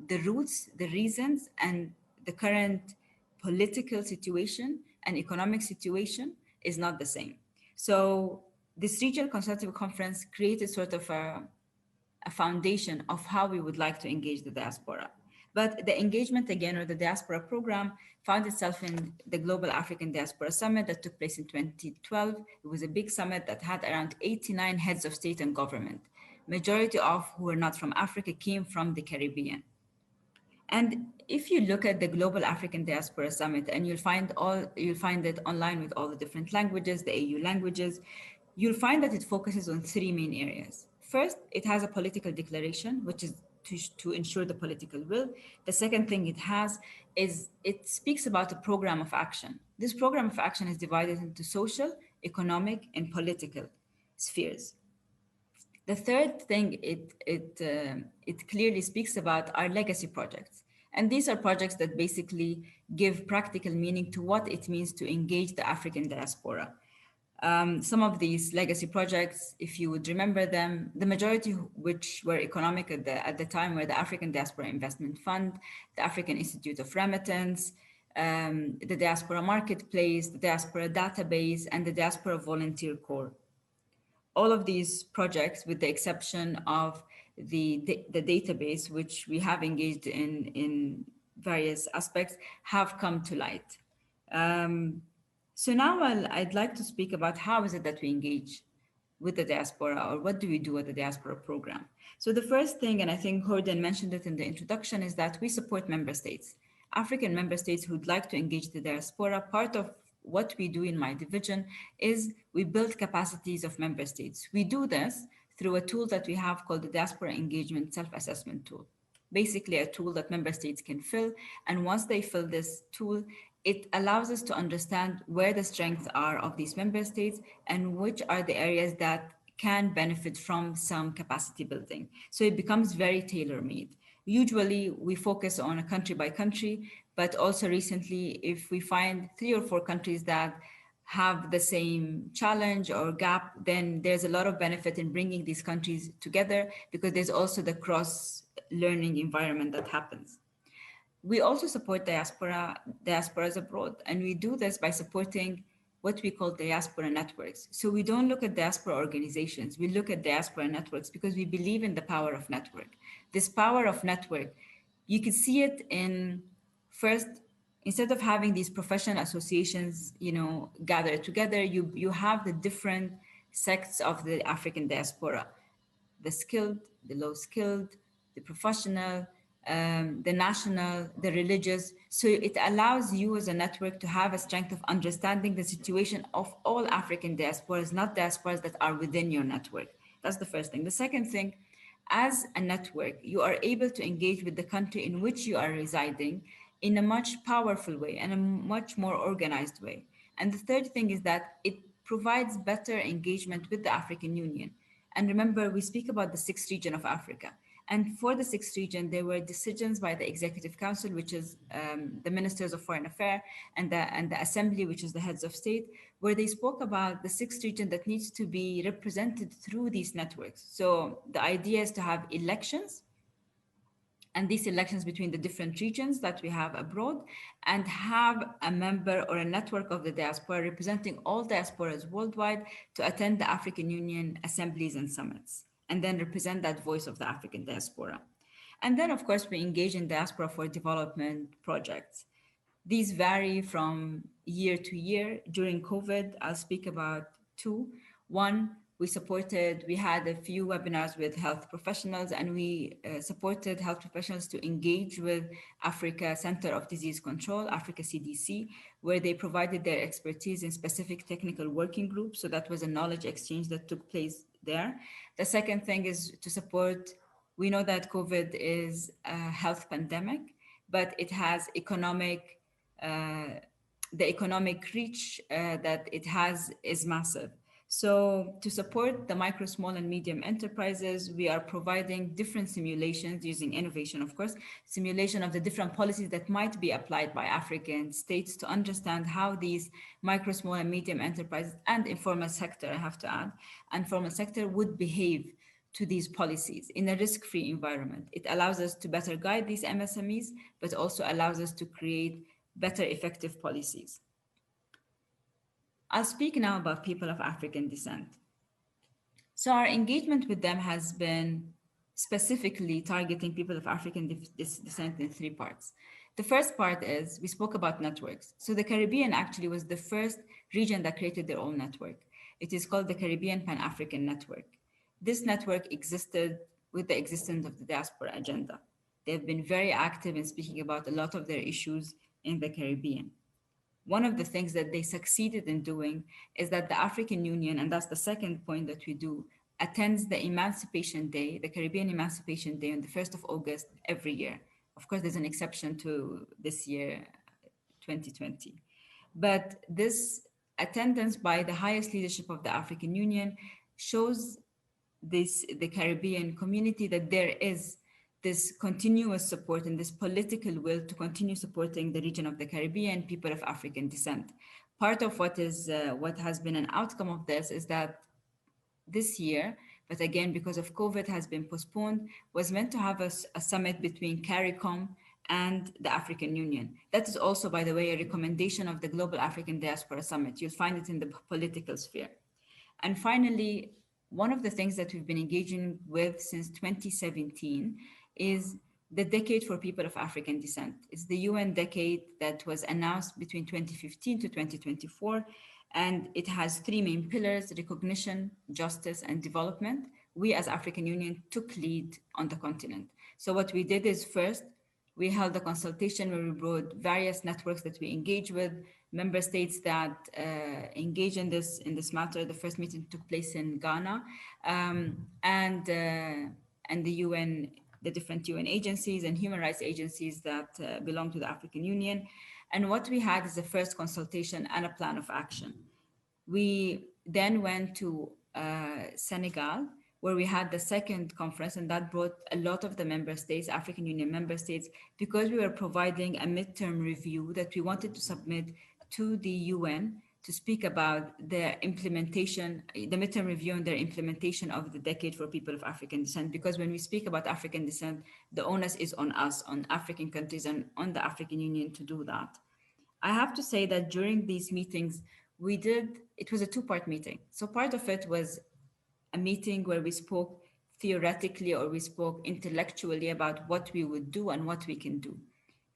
The roots, the reasons, and the current political situation and economic situation is not the same. So this regional consultative conference created sort of a foundation of how we would like to engage the diaspora. But the engagement again, or the diaspora program, found itself in the Global African Diaspora Summit that took place in 2012. It was a big summit that had around 89 heads of state and government. Majority of who were not from Africa came from the Caribbean. And if you look at the Global African Diaspora Summit, and you'll find it online with all the different languages, the AU languages, you'll find that it focuses on three main areas. First, it has a political declaration, which is to ensure the political will. The second thing it has is it speaks about a program of action. This program of action is divided into social, economic, and political spheres. The third thing it clearly speaks about are legacy projects. And these are projects that basically give practical meaning to what it means to engage the African diaspora. Some of these legacy projects, if you would remember them, the majority which were economic at the time were the African Diaspora Investment Fund, the African Institute of Remittance, the Diaspora Marketplace, the Diaspora Database, and the Diaspora Volunteer Corps. All of these projects, with the exception of the database, which we have engaged in various aspects, have come to light. So now I'd like to speak about how is it that we engage with the diaspora, or what do we do with the diaspora program. So the first thing, and I think Gordon mentioned it in the introduction, is that we support member states, African member states who'd like to engage the diaspora. Part of what we do in my division is we build capacities of member states. We do this through a tool that we have called the Diaspora Engagement Self-Assessment Tool. Basically a tool that member states can fill. And once they fill this tool, it allows us to understand where the strengths are of these member states and which are the areas that can benefit from some capacity building. So it becomes very tailor-made. Usually we focus on a country by country, but also recently, if we find 3 or 4 countries that have the same challenge or gap, then there's a lot of benefit in bringing these countries together, because there's also the cross-learning environment that happens. We also support diasporas abroad, and we do this by supporting what we call diaspora networks. So we don't look at diaspora organizations, we look at diaspora networks because we believe in the power of network. This power of network, you can see it in, first, instead of having these professional associations, gather together, you have the different sects of the African diaspora, the skilled, the low skilled, the professional, the national, the religious. So it allows you as a network to have a strength of understanding the situation of all African diasporas, not diasporas that are within your network. That's the first thing. The second thing, as a network, you are able to engage with the country in which you are residing in a much powerful way and a much more organized way. And the third thing is that it provides better engagement with the African Union. And remember, we speak about the 6th region of Africa. And for the 6th region, there were decisions by the Executive Council, which is the Ministers of Foreign Affairs, and the Assembly, which is the heads of state, where they spoke about the 6th region that needs to be represented through these networks. So the idea is to have elections, and these elections between the different regions that we have abroad, and have a member or a network of the diaspora representing all diasporas worldwide to attend the African Union assemblies and summits, and then represent that voice of the African diaspora. And then, of course, we engage in diaspora for development projects. These vary from year to year. During COVID, I'll speak about 2. One, we had a few webinars with health professionals, and we supported health professionals to engage with Africa Center of Disease Control, Africa CDC, where they provided their expertise in specific technical working groups. So that was a knowledge exchange that took place there. The second thing is to support, we know that COVID is a health pandemic, but it has the economic reach that it has is massive. So to support the micro, small, and medium enterprises, we are providing different simulations using innovation, of course, simulation of the different policies that might be applied by African states to understand how these micro, small, and medium enterprises and informal sector, I have to add, informal sector would behave to these policies in a risk-free environment. It allows us to better guide these MSMEs, but also allows us to create better effective policies. I'll speak now about people of African descent. So our engagement with them has been specifically targeting people of African descent in 3 parts. The first part is, we spoke about networks. So the Caribbean actually was the first region that created their own network. It is called the Caribbean Pan-African Network. This network existed with the existence of the diaspora agenda. They've been very active in speaking about a lot of their issues in the Caribbean. one of the things that they succeeded in doing is that the African Union, and that's the second point that we do, attends the Emancipation Day, the Caribbean Emancipation Day on the 1st of August every year. Of course, there's an exception to this year, 2020. But this attendance by the highest leadership of the African Union shows the Caribbean community that there is this continuous support and this political will to continue supporting the region of the Caribbean, people of African descent. Part of what has been an outcome of this is that this year, but again, because of COVID has been postponed, was meant to have a summit between CARICOM and the African Union. That is also, by the way, a recommendation of the Global African Diaspora Summit. You'll find it in the political sphere. And finally, one of the things that we've been engaging with since 2017 is the Decade for People of African Descent. It's the UN decade that was announced between 2015 to 2024, and it has three main pillars: recognition, justice, and development. We as African Union took lead on the continent. So what we did is, first, we held a consultation where we brought various networks that we engage with, member states that engage in this matter. The first meeting took place in Ghana, and the UN, the different UN agencies and human rights agencies that belong to the African Union. And what we had is the first consultation and a plan of action. We then went to Senegal, where we had the second conference, and that brought a lot of the member states, African Union member states, because we were providing a midterm review that we wanted to submit to the UN to speak about their implementation, the midterm review and their implementation of the Decade for People of African Descent. Because when we speak about African descent, the onus is on us, on African countries and on the African Union to do that. I have to say that during these meetings, it was a two-part meeting. So part of it was a meeting where we spoke theoretically or we spoke intellectually about what we would do and what we can do.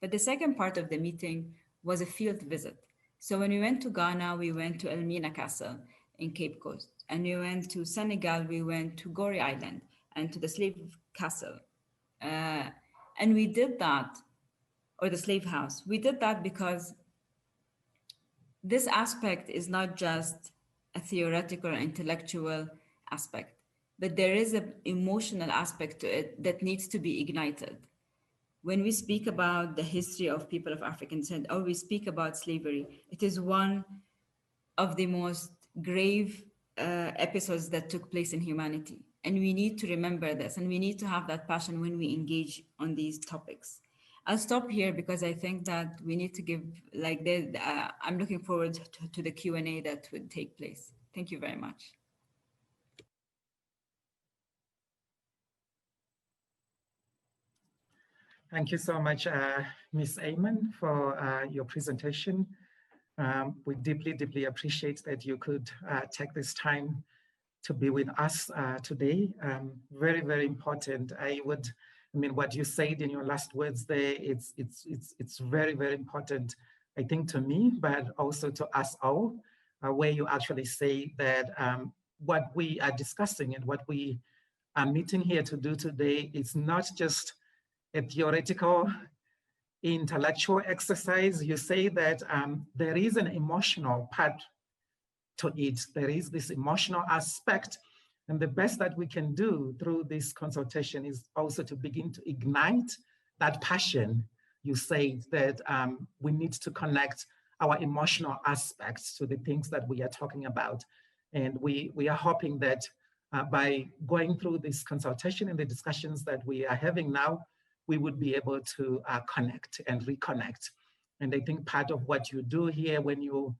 But the second part of the meeting was a field visit. So when we went to Ghana, we went to Elmina Castle in Cape Coast. And we went to Senegal, we went to Gorée Island and to the slave castle. And we did that, or the slave house. We did that because this aspect is not just a theoretical or intellectual aspect, but there is an emotional aspect to it that needs to be ignited. When we speak about the history of people of African descent, or we speak about slavery, it is one of the most grave episodes that took place in humanity. And we need to remember this, and we need to have that passion when we engage on these topics. I'll stop here because I think that we need to give, I'm looking forward to the Q&A that would take place. Thank you very much. Thank you so much, Ms. Ayman, for your presentation. We deeply, deeply appreciate that you could take this time to be with us today. Very, very important. What you said in your last words there, it's very, very important, I think, to me, but also to us all, where you actually say that what we are discussing and what we are meeting here to do today is not just a theoretical, intellectual exercise. You say that there is an emotional part to it. There is this emotional aspect. And the best that we can do through this consultation is also to begin to ignite that passion. You say that we need to connect our emotional aspects to the things that we are talking about. And we are hoping that by going through this consultation and the discussions that we are having now, we would be able to connect and reconnect. And I think part of what you do here when you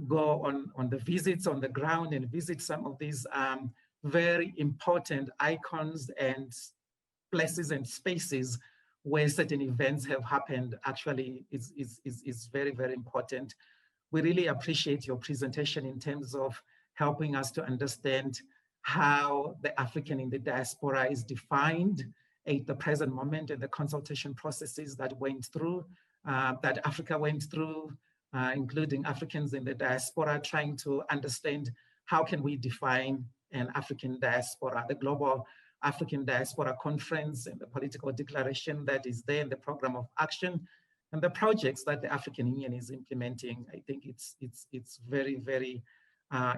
go on the visits on the ground and visit some of these very important icons and places and spaces where certain events have happened actually is very, very important. We really appreciate your presentation in terms of helping us to understand how the African in the diaspora is defined at the present moment and the consultation processes that went through, that Africa went through, including Africans in the diaspora, trying to understand how can we define an African diaspora, the Global African Diaspora Conference and the political declaration that is there in the program of action And the projects that the African Union is implementing, I think it's very, very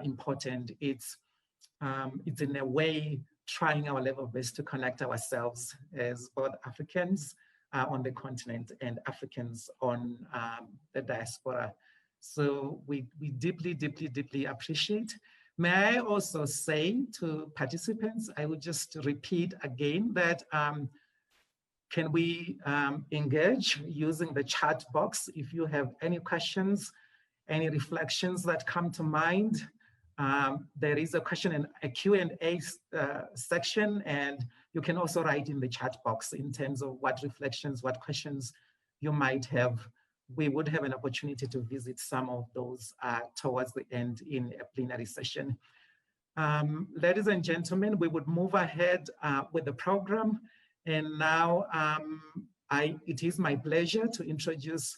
important. It's in a way trying our level best to connect ourselves as both Africans on the continent and Africans on the diaspora. So we deeply, deeply, deeply appreciate. May I also say to participants, I would just repeat again that can we engage using the chat box if you have any questions, any reflections that come to mind. There is a question and a Q&A section, and you can also write in the chat box in terms of what reflections, what questions you might have. We would have an opportunity to visit some of those towards the end in a plenary session. Ladies and gentlemen, we would move ahead with the program. And now it is my pleasure to introduce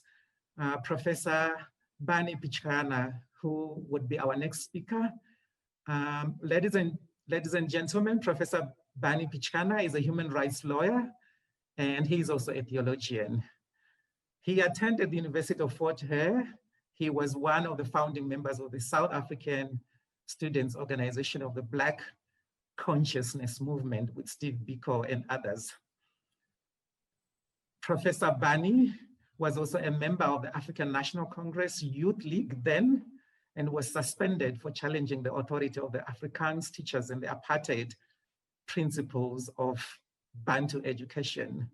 Professor Barney Picana, who would be our next speaker. Ladies and gentlemen, Professor Barney Picana is a human rights lawyer, and he is also a theologian. He attended the University of Fort Hare. He was one of the founding members of the South African Students' Organization of the Black Consciousness Movement with Steve Biko and others. Professor Barney was also a member of the African National Congress Youth League then, and was suspended for challenging the authority of the Afrikaans teachers and the apartheid principles of Bantu education.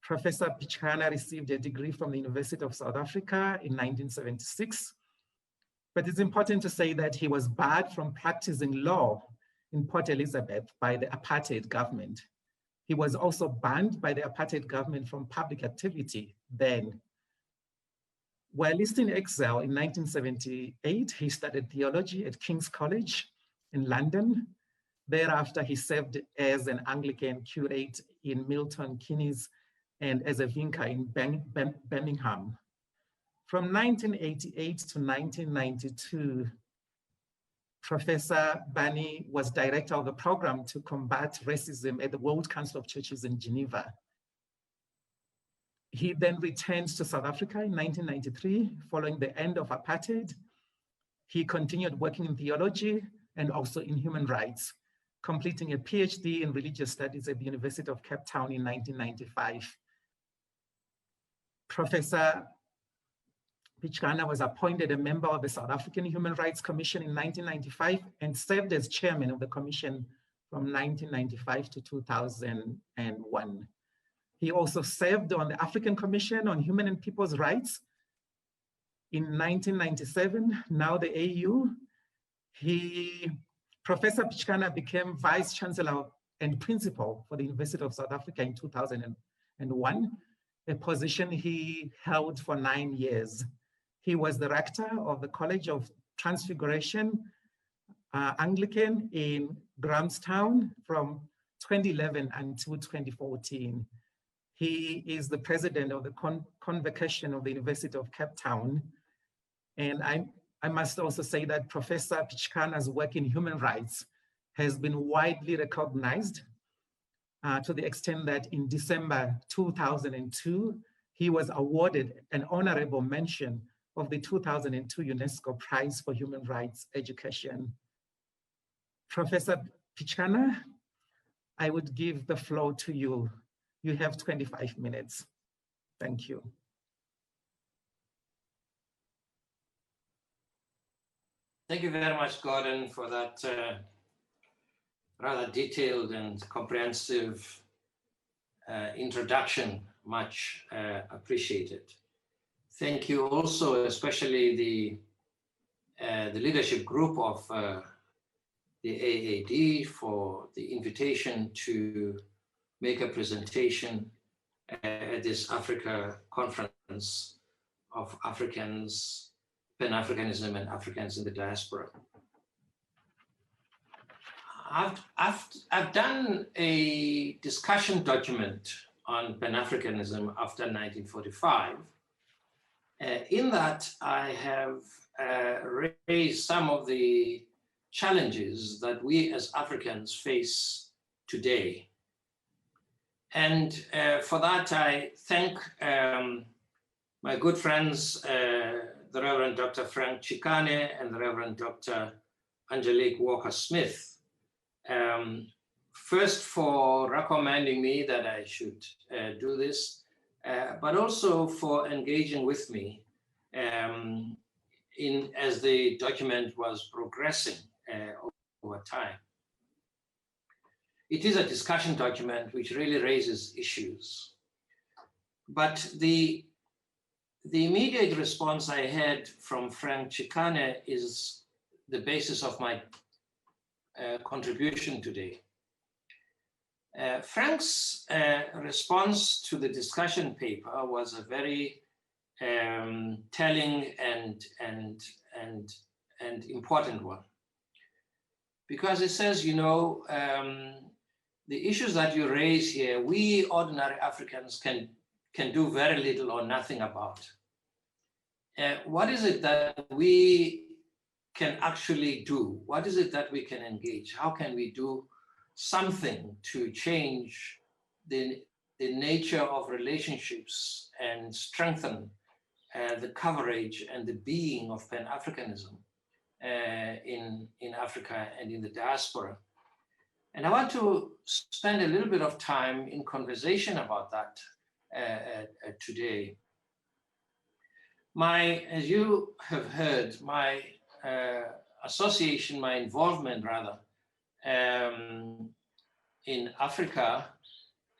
Professor Picana received a degree from the University of South Africa in 1976, but it's important to say that he was barred from practicing law in Port Elizabeth by the apartheid government. He was also banned by the apartheid government from public activity then. While in exile in 1978, he studied theology at King's College in London. Thereafter, he served as an Anglican curate in Milton Keynes and as a vicar in Birmingham. From 1988 to 1992, Professor Barney was director of the program to combat racism at the World Council of Churches in Geneva. He then returned to South Africa in 1993, following the end of apartheid. He continued working in theology and also in human rights, completing a PhD in religious studies at the University of Cape Town in 1995. Professor Picana was appointed a member of the South African Human Rights Commission in 1995 and served as chairman of the commission from 1995 to 2001. He also served on the African Commission on Human and People's Rights in 1997, now the AU. Professor Picana became Vice Chancellor and Principal for the University of South Africa in 2001, a position he held for 9 years. He was the rector of the College of Transfiguration Anglican in Grahamstown from 2011 until 2014. He is the president of the Convocation of the University of Cape Town. And I must also say that Professor Picana's work in human rights has been widely recognized to the extent that in December 2002, he was awarded an honorable mention of the 2002 UNESCO Prize for Human Rights Education. Professor Picana, I would give the floor to you. You have 25 minutes. Thank you. Thank you very much, Gordon, for that rather detailed and comprehensive introduction. Much appreciated. Thank you also, especially the leadership group of the AAD for the invitation to make a presentation at this Africa conference of Africans, Pan-Africanism and Africans in the diaspora. I've done a discussion document on Pan-Africanism after 1945. In that, I have raised some of the challenges that we as Africans face today. And for that, I thank my good friends, the Reverend Dr. Frank Picana and the Reverend Dr. Angelique Walker-Smith. First, for recommending me that I should do this, but also for engaging with me as the document was progressing over time. It is a discussion document which really raises issues. But the immediate response I had from Frank Picana is the basis of my contribution today. Frank's response to the discussion paper was a very telling and important one. Because it says, you know, the issues that you raise here, we ordinary Africans can do very little or nothing about. What is it that we can actually do? What is it that we can engage? How can we do something to change the nature of relationships and strengthen the coverage and the being of Pan-Africanism in Africa and in the diaspora? And I want to spend a little bit of time in conversation about that today. As you have heard, my association, my involvement rather, in Africa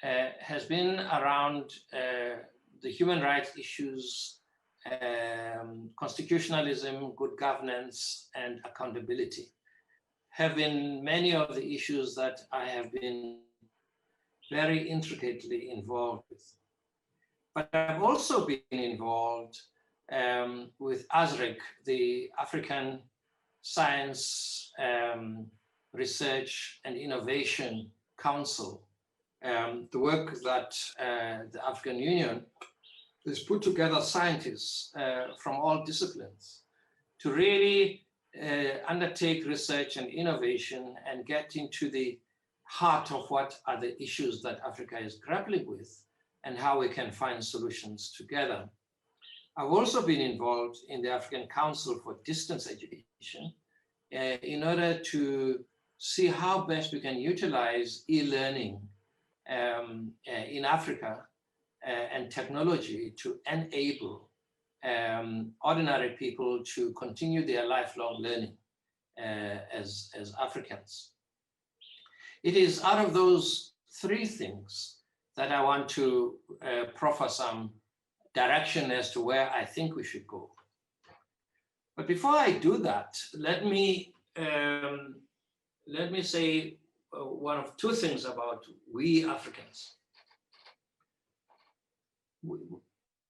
has been around the human rights issues, constitutionalism, good governance, and accountability have been many of the issues that I have been very intricately involved with. But I've also been involved with ASRIC, the African Science Research and Innovation Council, the work that the African Union has put together scientists from all disciplines to really undertake research and innovation and get into the heart of what are the issues that Africa is grappling with and how we can find solutions together. I've also been involved in the African Council for Distance Education in order to see how best we can utilize e-learning in Africa and technology to enable ordinary people to continue their lifelong learning as Africans. It is out of those three things that I want to proffer some direction as to where I think we should go. But before I do that, let me say one of two things about we Africans.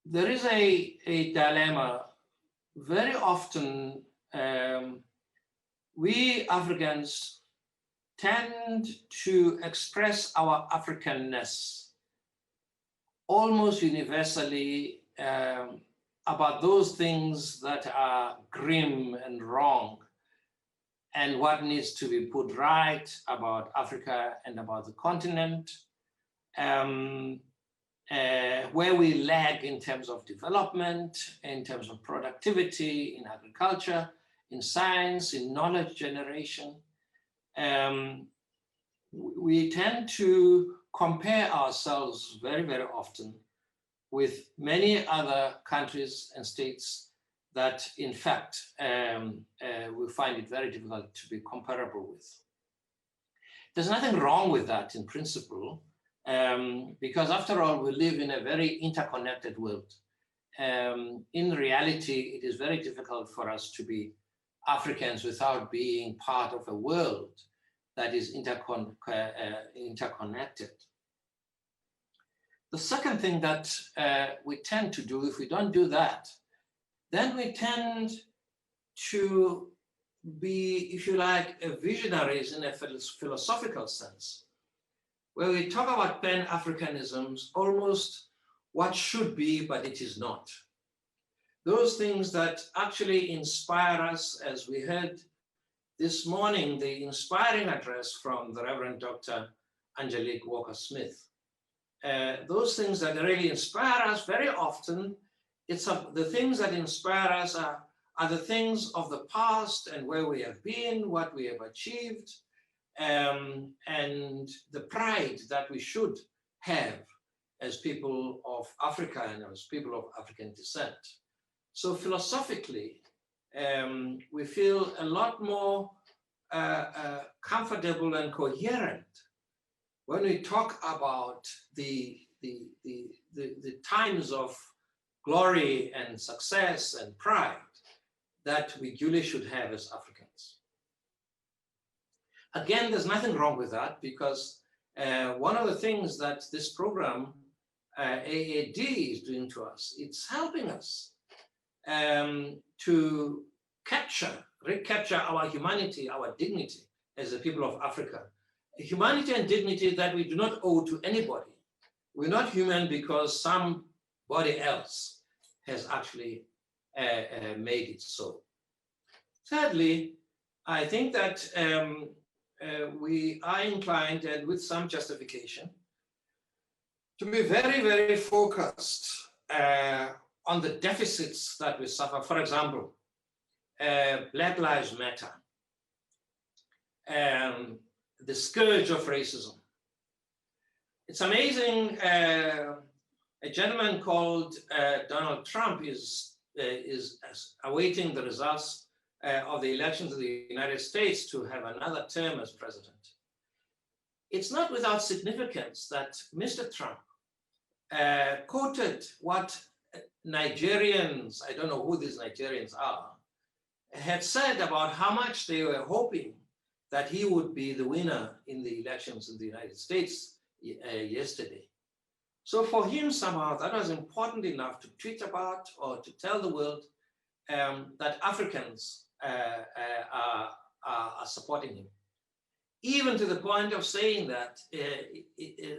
There is a dilemma. Very often, we Africans tend to express our Africanness almost universally about those things that are grim and wrong and what needs to be put right about Africa and about the continent, where we lag in terms of development, in terms of productivity, in agriculture, in science, in knowledge generation. We tend to compare ourselves very, very often with many other countries and states that, in fact, we find it very difficult to be comparable with. There's nothing wrong with that in principle, because after all, we live in a very interconnected world. In reality, it is very difficult for us to be Africans without being part of a world that is interconnected. The second thing that we tend to do, if we don't do that, then we tend to be, if you like, visionaries in a philosophical sense, where we talk about Pan-Africanisms, almost what should be, but it is not. Those things that actually inspire us, as we heard this morning, the inspiring address from the Reverend Dr. Angelique Walker-Smith. those things that really inspire us very often, the things that inspire us are the things of the past and where we have been, what we have achieved, and the pride that we should have as people of Africa and as people of African descent. So philosophically, we feel a lot more comfortable and coherent when we talk about the times of glory and success and pride that we duly should have as Africans. Again, there's nothing wrong with that, because one of the things that this program, AAD, is doing to us, it's helping us to recapture our humanity, our dignity as the people of Africa. Humanity and dignity that we do not owe to anybody. We're not human because somebody else has actually made it so. Thirdly, I think that we are inclined, and with some justification, to be very, very focused on the deficits that we suffer. For example, Black Lives Matter, the scourge of racism. It's amazing. A gentleman called Donald Trump is awaiting the results of the elections of the United States to have another term as president. It's not without significance that Mr. Trump quoted what Nigerians, I don't know who these Nigerians are, had said about how much they were hoping that he would be the winner in the elections in the United States yesterday. So for him, somehow, that was important enough to tweet about or to tell the world that Africans are supporting him. Even to the point of saying that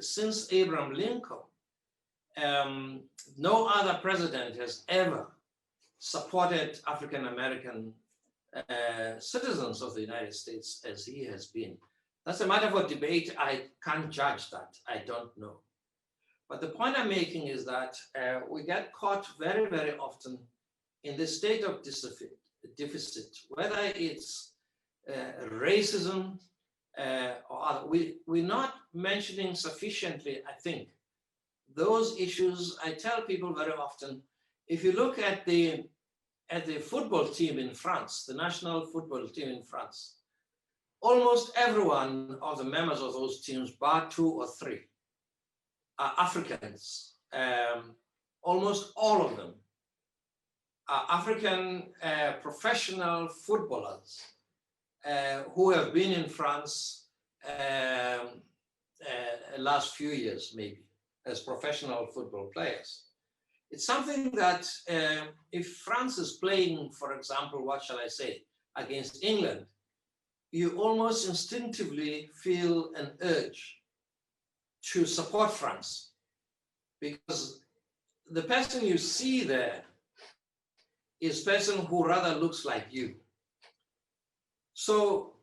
since Abraham Lincoln, no other president has ever supported African-American citizens of the United States as he has been. That's a matter for debate. I can't judge that. I don't know. But the point I'm making is that we get caught very, very often in this state of deficit, whether it's racism or other. We're not mentioning sufficiently, I think, those issues. I tell people very often, if you look at the football team in France, the national football team in France, almost everyone of the members of those teams, bar 2 or 3, are Africans. Almost all of them are African professional footballers who have been in France last few years, maybe, as professional football players. It's something that if France is playing, for example, what shall I say, against England, you almost instinctively feel an urge to support France, because the person you see there is a person who rather looks like you. So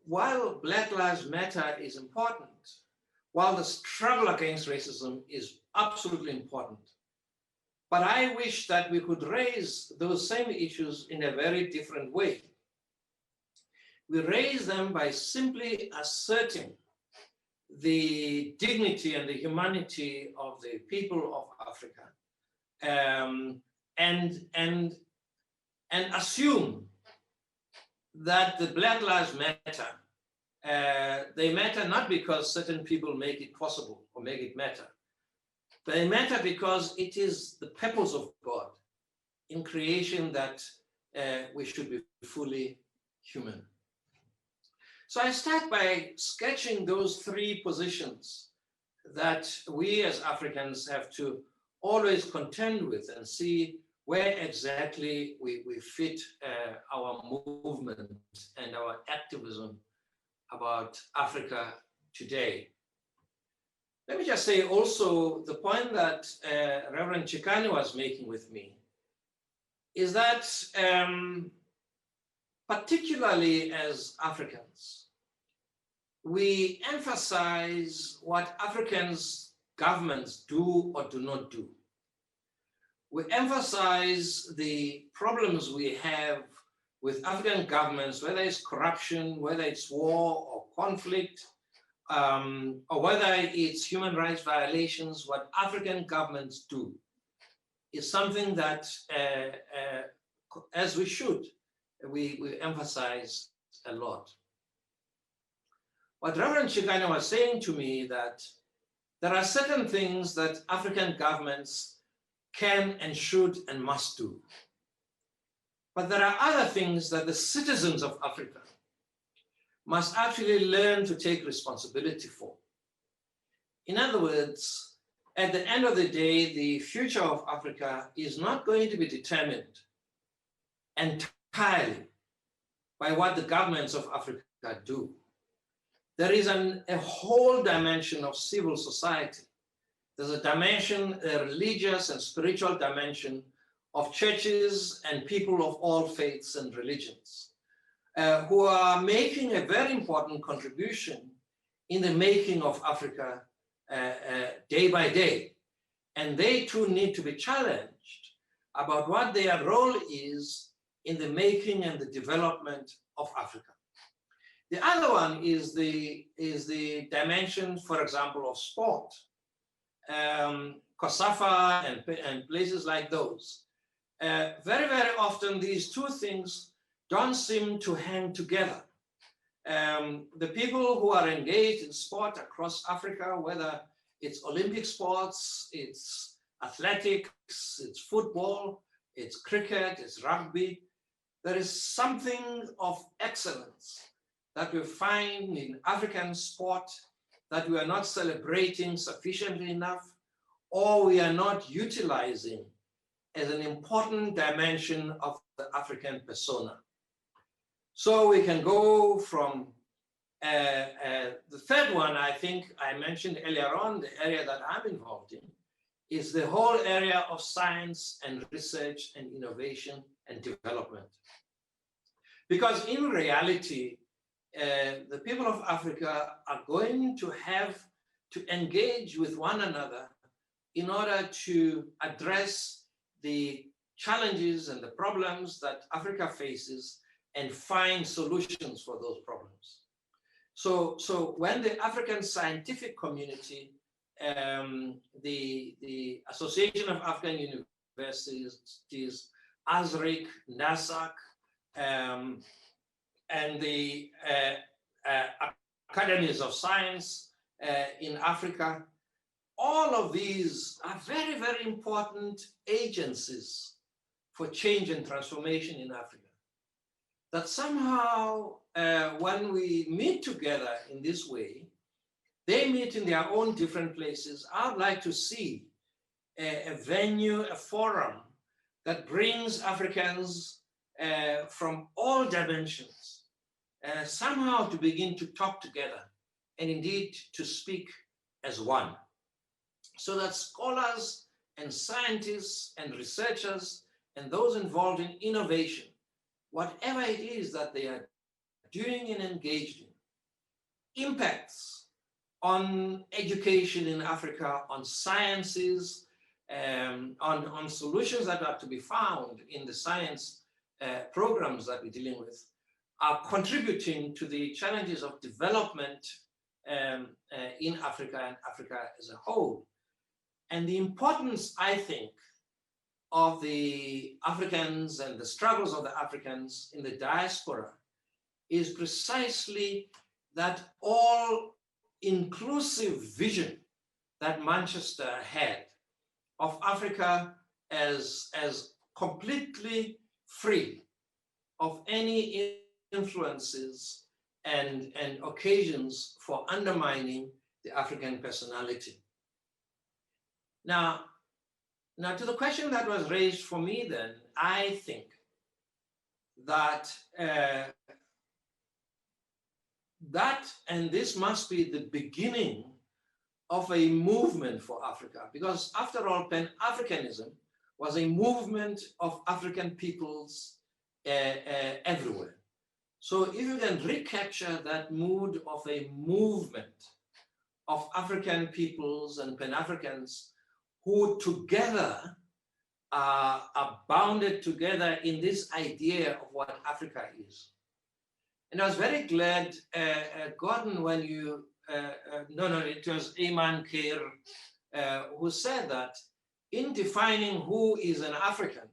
while Black Lives Matter is important, while the struggle against racism is absolutely important, but I wish that we could raise those same issues in a very different way. We raise them by simply asserting the dignity and the humanity of the people of Africa, and assume that the Black Lives Matter, they matter not because certain people make it possible or make it matter. They matter because it is the purpose of God in creation that we should be fully human. So I start by sketching those 3 positions that we as Africans have to always contend with and see where exactly we fit our movement and our activism about Africa today. Let me just say also the point that Reverend Picana was making with me is that particularly as Africans, we emphasize what Africans governments do or do not do. We emphasize the problems we have with African governments, whether it's corruption, whether it's war or conflict, or whether it's human rights violations. What African governments do is something that, as we should, we emphasize a lot. What Reverend Picana was saying to me, that there are certain things that African governments can and should and must do. But there are other things that the citizens of Africa must actually learn to take responsibility for. In other words, at the end of the day, the future of Africa is not going to be determined entirely by what the governments of Africa do. There is a whole dimension of civil society. There's a dimension, a religious and spiritual dimension of churches and people of all faiths and religions who are making a very important contribution in the making of Africa day by day. And they too need to be challenged about what their role is in the making and the development of Africa. The other one is the dimension, for example, of sport. COSAFA and places like those. Very, very often these two things don't seem to hang together. The people who are engaged in sport across Africa, whether it's Olympic sports, it's athletics, it's football, it's cricket, it's rugby, there is something of excellence that we find in African sport that we are not celebrating sufficiently enough, or we are not utilizing as an important dimension of the African persona. So we can go from the third one, I think I mentioned earlier on, the area that I'm involved in, is the whole area of science and research and innovation and development. Because in reality, the people of Africa are going to have to engage with one another in order to address the challenges and the problems that Africa faces and find solutions for those problems. So when the African scientific community, the Association of African Universities, ASRIC, NASAC, and the academies of science in Africa, all of these are very, very important agencies for change and transformation in Africa. That somehow, when we meet together in this way, they meet in their own different places. I'd like to see a venue, a forum that brings Africans from all dimensions, somehow to begin to talk together and indeed to speak as one. So that scholars and scientists and researchers and those involved in innovation, whatever it is that they are doing and engaged in, impacts on education in Africa, on sciences, on solutions that are to be found in the science programs that we're dealing with, are contributing to the challenges of development in Africa and Africa as a whole. And the importance, I think, of the Africans and the struggles of the Africans in the diaspora is precisely that all-inclusive vision that Manchester had of Africa as completely free of any influences and occasions for undermining the African personality. Now, to the question that was raised for me then, I think that and this must be the beginning of a movement for Africa, because after all, Pan-Africanism was a movement of African peoples everywhere. So if you can recapture that mood of a movement of African peoples and Pan-Africans who together are bounded together in this idea of what Africa is. And I was very glad, Gordon, when you, it was Pierre who said that in defining who is an African,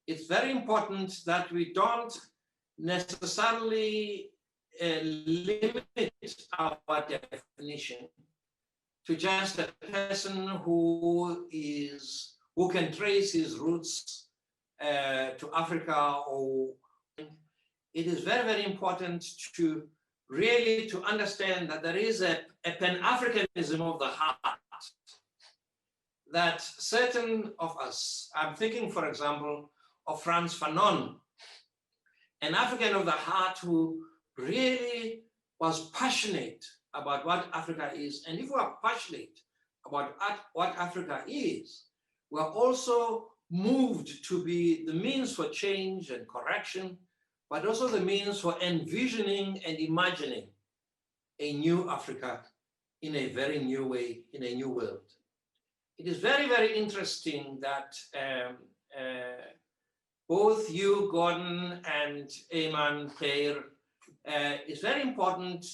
it's very important that we don't necessarily limit our definition to just a person who can trace his roots to Africa. Or it is very, very important to really to understand that there is a Pan-Africanism of the heart, that certain of us, I'm thinking, for example, of Frantz Fanon, an African of the heart who really was passionate about what Africa is. And if we are passionate about what Africa is, we're also moved to be the means for change and correction, but also the means for envisioning and imagining a new Africa in a very new way, in a new world. It is very, very interesting that both you, Gordon, and Pierre, it's very important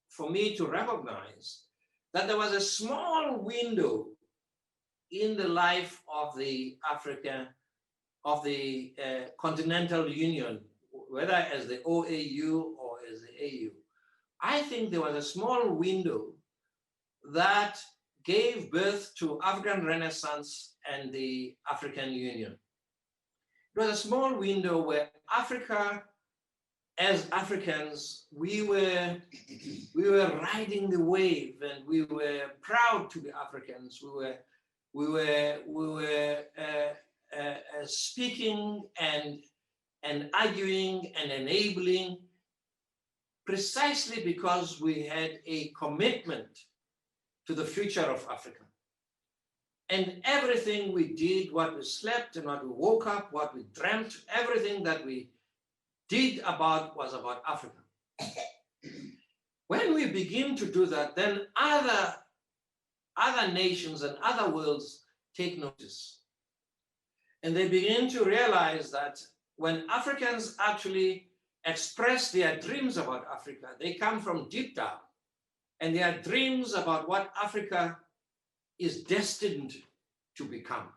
for me to recognize that there was a small window in the life of the Continental Union, whether as the OAU or as the AU. I think there was a small window that gave birth to African Renaissance and the African Union. It was a small window where Africa, as Africans, we were riding the wave, and we were proud to be Africans. We were speaking and arguing and enabling, precisely because we had a commitment to the future of Africa. And everything we did, what we slept and what we woke up, what we dreamt, everything that we did was about Africa. When we begin to do that, then other nations and other worlds take notice. And they begin to realize that when Africans actually express their dreams about Africa, they come from deep down. And their dreams about what Africa is destined to become.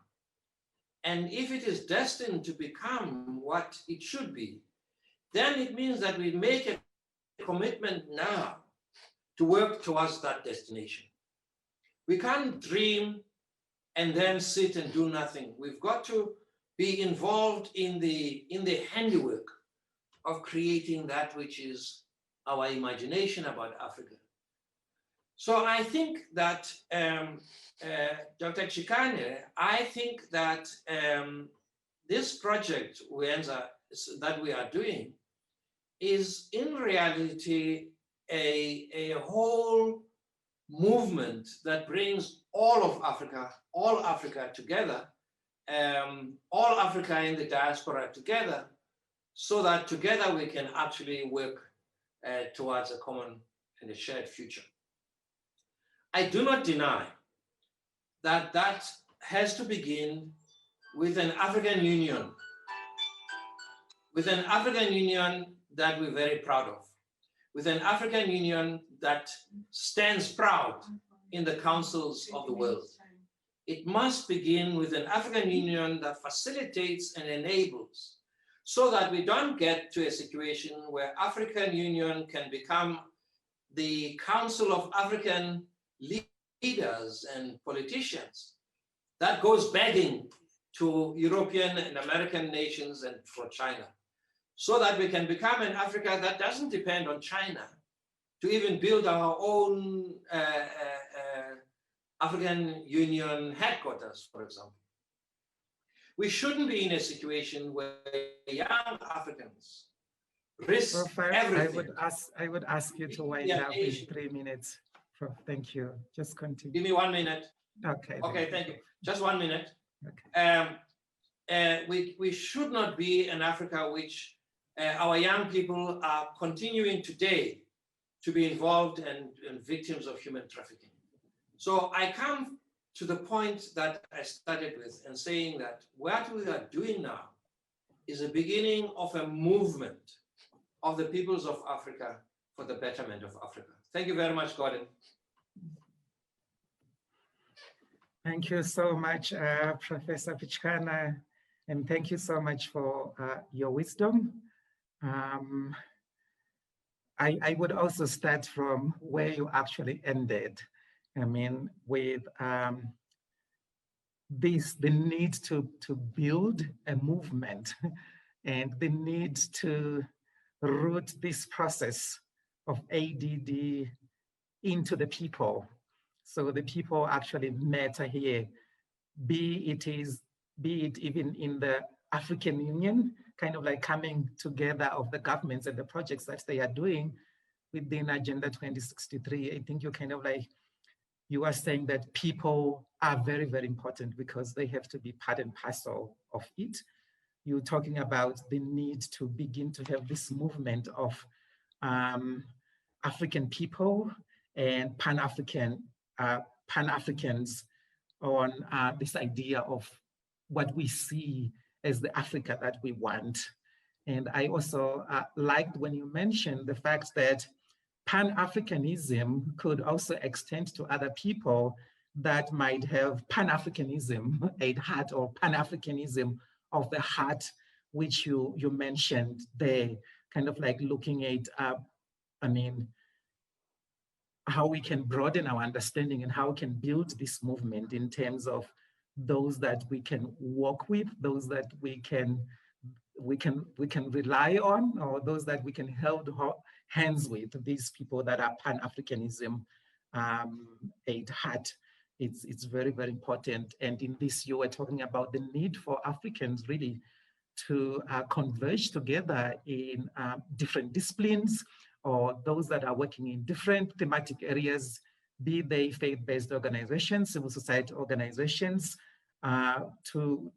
And if it is destined to become what it should be, then it means that we make a commitment now to work towards that destination. We can't dream and then sit and do nothing. We've got to be involved in the handiwork of creating that which is our imagination about Africa. So I think that, Dr. Picana, I think that this project that we are doing is in reality a whole movement that brings all Africa together, all Africa in the diaspora together, so that together we can actually work towards a common and a shared future. I do not deny that that has to begin with an African Union, that we're very proud of, with an African Union that stands proud in the councils of the world. It must begin with an African Union that facilitates and enables, so that we don't get to a situation where African Union can become the Council of African leaders and politicians that goes begging to European and American nations and for China, so that we can become an Africa that doesn't depend on China to even build our own African Union headquarters, for example. We shouldn't be in a situation where young Africans risk everything. I would ask you to wind up in 3 minutes. Thank you. Just continue. Give me 1 minute. Okay. Okay, thank you. Just 1 minute. Okay. We should not be an Africa which our young people are continuing today to be involved and victims of human trafficking. So I come to the point that I started with and saying that what we are doing now is the beginning of a movement of the peoples of Africa for the betterment of Africa. Thank you very much, Gordon. Thank you so much, Professor Picana, and thank you so much for your wisdom. I would also start from where you actually ended. I mean, with the need to build a movement and the need to root this process of ADD into the people. So the people actually matter here, be it even in the African Union, kind of like coming together of the governments and the projects that they are doing within Agenda 2063. I think you kind of like, you are saying that people are very, very important because they have to be part and parcel of it. You're talking about the need to begin to have this movement of African people and Pan-Africans on this idea of what we see as the Africa that we want. And I also liked when you mentioned the fact that Pan-Africanism could also extend to other people that might have Pan-Africanism at heart or Pan-Africanism of the heart, which you mentioned there, kind of like looking at, I mean, how we can broaden our understanding and how we can build this movement in terms of those that we can work with, those that we can rely on, or those that we can hold hands with, these people that are Pan-Africanism at heart. It's very, very important. And in this, you were talking about the need for Africans really to converge together in different disciplines, or those that are working in different thematic areas, be they faith-based organizations, civil society organizations, to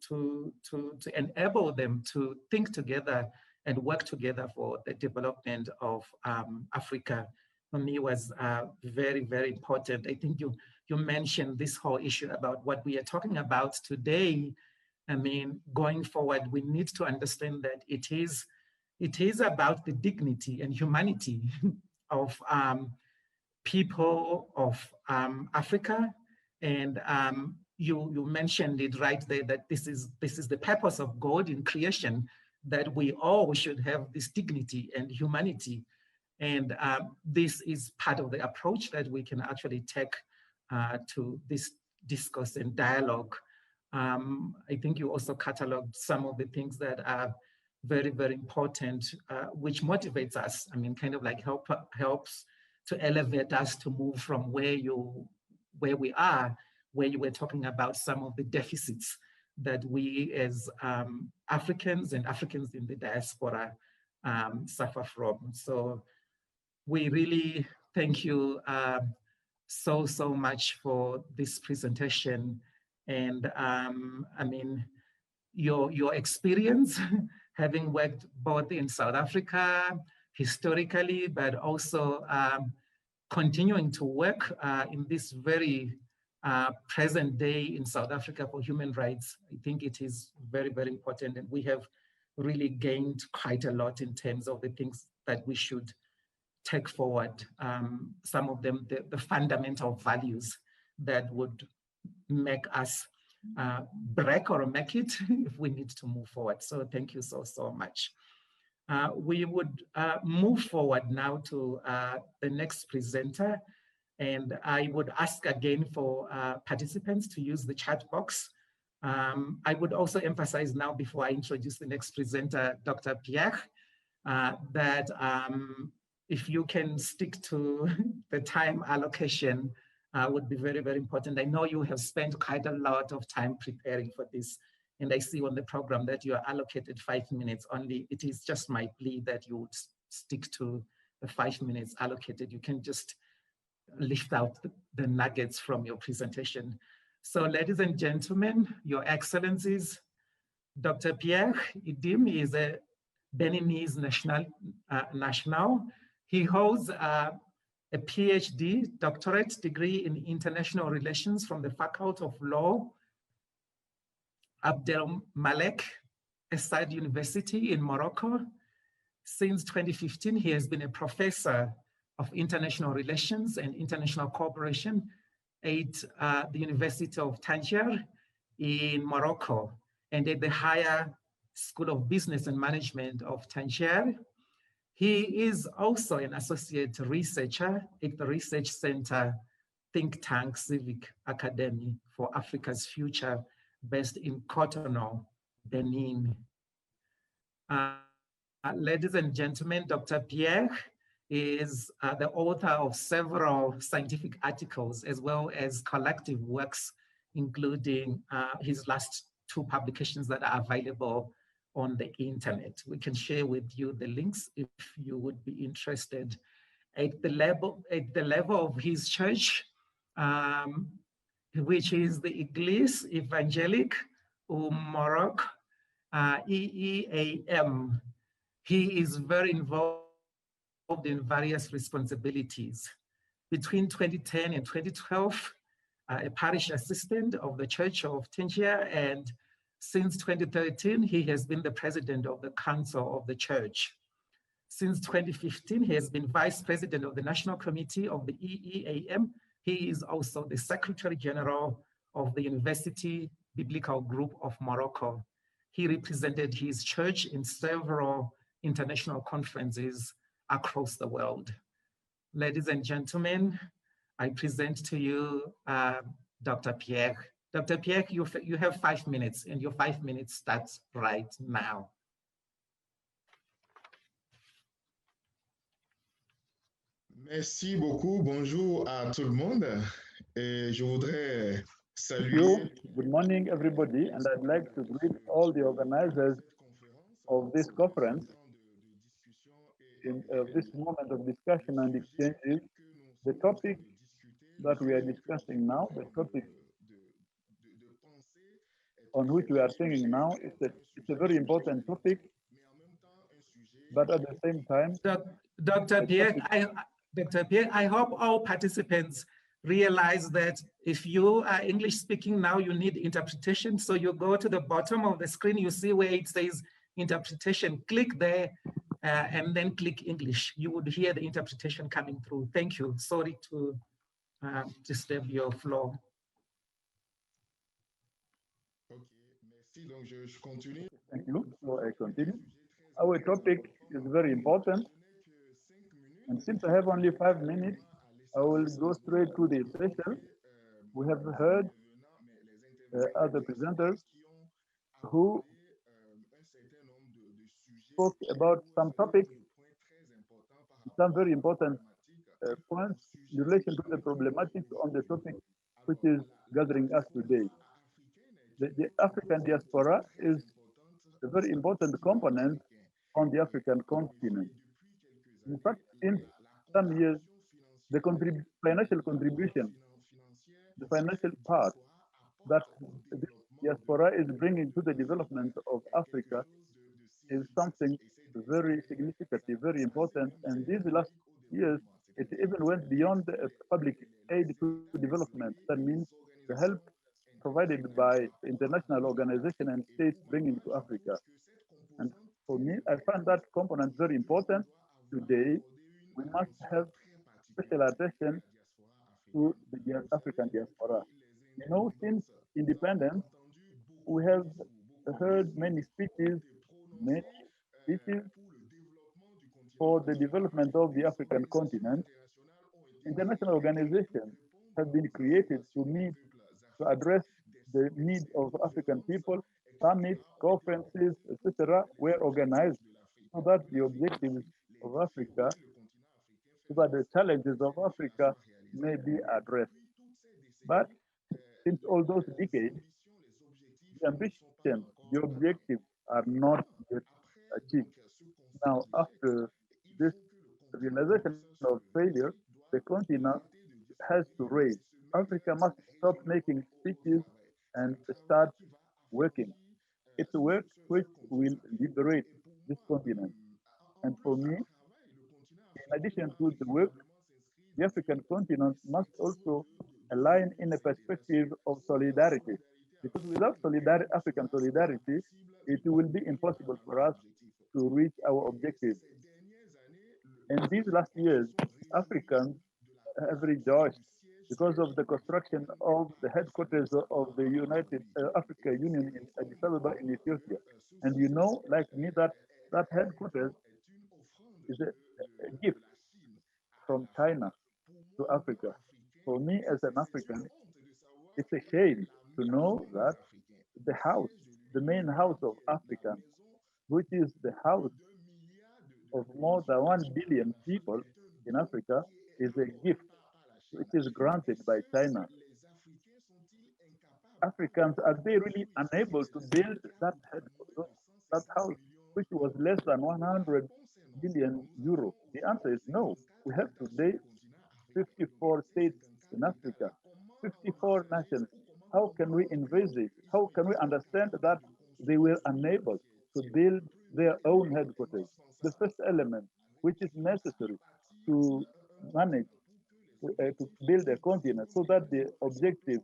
enable them to think together and work together for the development of Africa. For me, was very, very important. I think you mentioned this whole issue about what we are talking about today. I mean, going forward, we need to understand that it is about the dignity and humanity of people of Africa. And you mentioned it right there, that this is the purpose of God in creation, that we all should have this dignity and humanity. And this is part of the approach that we can actually take to this discourse and dialogue. I think you also cataloged some of the things that are very, very important, which motivates us. I mean, kind of like helps to elevate us to move from where we are, where you were talking about some of the deficits that we as Africans and Africans in the diaspora suffer from. So we really thank you so much for this presentation. And I mean, your experience, having worked both in South Africa historically, but also continuing to work in this very present day in South Africa for human rights. I think it is very, very important, and we have really gained quite a lot in terms of the things that we should take forward. Some of them, the fundamental values that would make us break or make it if we need to move forward. So thank you so much. We would move forward now to the next presenter. And I would ask again for participants to use the chat box. I would also emphasize now, before I introduce the next presenter, Dr. Pierre, that if you can stick to the time allocation, would be very, very important. I know you have spent quite a lot of time preparing for this, and I see on the program that you are allocated 5 minutes only. It is just my plea that you would stick to the 5 minutes allocated. You can just lift out the nuggets from your presentation. So ladies and gentlemen, your excellencies, Dr. Pierre Ediem is a Beninese national. He holds a PhD, doctorate degree in international relations from the Faculty of Law, Abdel Malek Assad University in Morocco. Since 2015, he has been a professor of international relations and international cooperation at the University of Tangier in Morocco and at the Higher School of Business and Management of Tangier. He is also an associate researcher at the Research Center think tank Civic Academy for Africa's Future, based in Cotonou, Benin. Ladies and gentlemen, Dr. Pierre is the author of several scientific articles as well as collective works, including his last two publications that are available on the internet. We can share with you the links if you would be interested. At the level of his church, which is the Église Évangélique au Maroc, EEAM, he is very involved in various responsibilities. Between 2010 and 2012, a parish assistant of the Church of Tangier, and since 2013, he has been the president of the Council of the Church. Since 2015, he has been vice president of the National Committee of the EEAM. He is also the Secretary General of the University Biblical Group of Morocco. He represented his church in several international conferences across the world. Ladies and gentlemen, I present to you Dr. Pierre. Dr. Pierre, you have 5 minutes, and your 5 minutes starts right now. Merci beaucoup. Bonjour à tout le monde. Et je voudrais saluer. Good morning, everybody, and I'd like to greet all the organizers of this conference in this moment of discussion and exchanges. The topic that we are discussing now, the topic on which we are thinking now, it's a very important topic, but at the same time, Dr. Pierre, I hope all participants realize that if you are English speaking now, you need interpretation. So you go to the bottom of the screen, you see where it says interpretation, click there and then click English. You would hear the interpretation coming through. Thank you. Sorry to disturb your flow. Merci, donc je continue. Thank you. So I continue. Our topic is very important. And since I have only 5 minutes, I will go straight to the session. We have heard other presenters who spoke about some topics, some very important points in relation to the problematics on the topic which is gathering us today. The African diaspora is a very important component on the African continent. In fact, in some years, the financial contribution, the financial part that the diaspora is bringing to the development of Africa is something very significant, very important. And these last years, it even went beyond public aid to development. That means the help provided by international organizations and states bringing to Africa. And for me, I find that component very important. Today, we must have special attention to the African diaspora. You know, since independence, we have heard many speeches for the development of the African continent. International organizations have been created to address the needs of African people. Summits, conferences, etc., were organized so that the objectives of Africa, so that the challenges of Africa may be addressed. But since all those decades, the ambition, the objectives are not yet achieved. Now, after this realization of failure, the continent has to raise. Africa must stop making speeches and start working. It's a work which will liberate this continent. And for me, in addition to the work, the African continent must also align in a perspective of solidarity. Because without African solidarity, it will be impossible for us to reach our objectives. In these last years, Africans have rejoiced because of the construction of the headquarters of the United Africa Union in Addis Ababa in Ethiopia. And you know, like me, that headquarters is a gift from China to Africa. For me as an African, it's a shame to know that the house, the main house of Africa, which is the house of more than 1 billion people in Africa, is a gift which is granted by China. Africans, are they really unable to build that house, which was less than 100 billion euro? The answer is no. We have today 54 states in Africa, 54 nations. How can we envisage, how can we understand that they were unable to build their own headquarters? The first element, which is necessary to manage, to build a continent so that the objective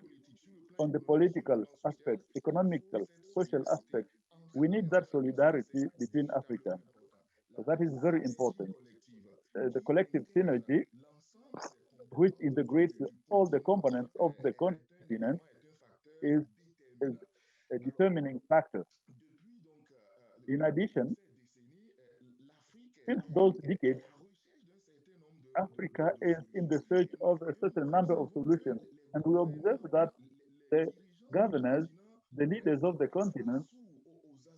on the political aspect, economical, social aspect, we need that solidarity between Africans. So that is very important. The collective synergy, which integrates all the components of the continent, is a determining factor. In addition, since those decades, Africa is in the search of a certain number of solutions. And we observe that the governors, the leaders of the continent,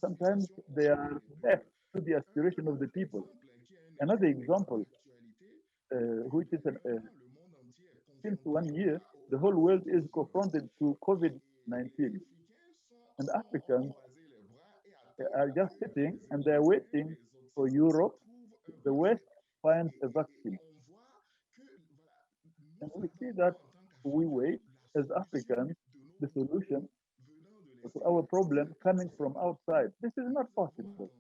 sometimes they are deaf to the aspiration of the people. Another example, which is since 1 year, the whole world is confronted to COVID-19. And Africans are just sitting and they're waiting for Europe, the West, finds a vaccine. And we see that we wait as Africans, the solution to our problem coming from outside. This is not possible.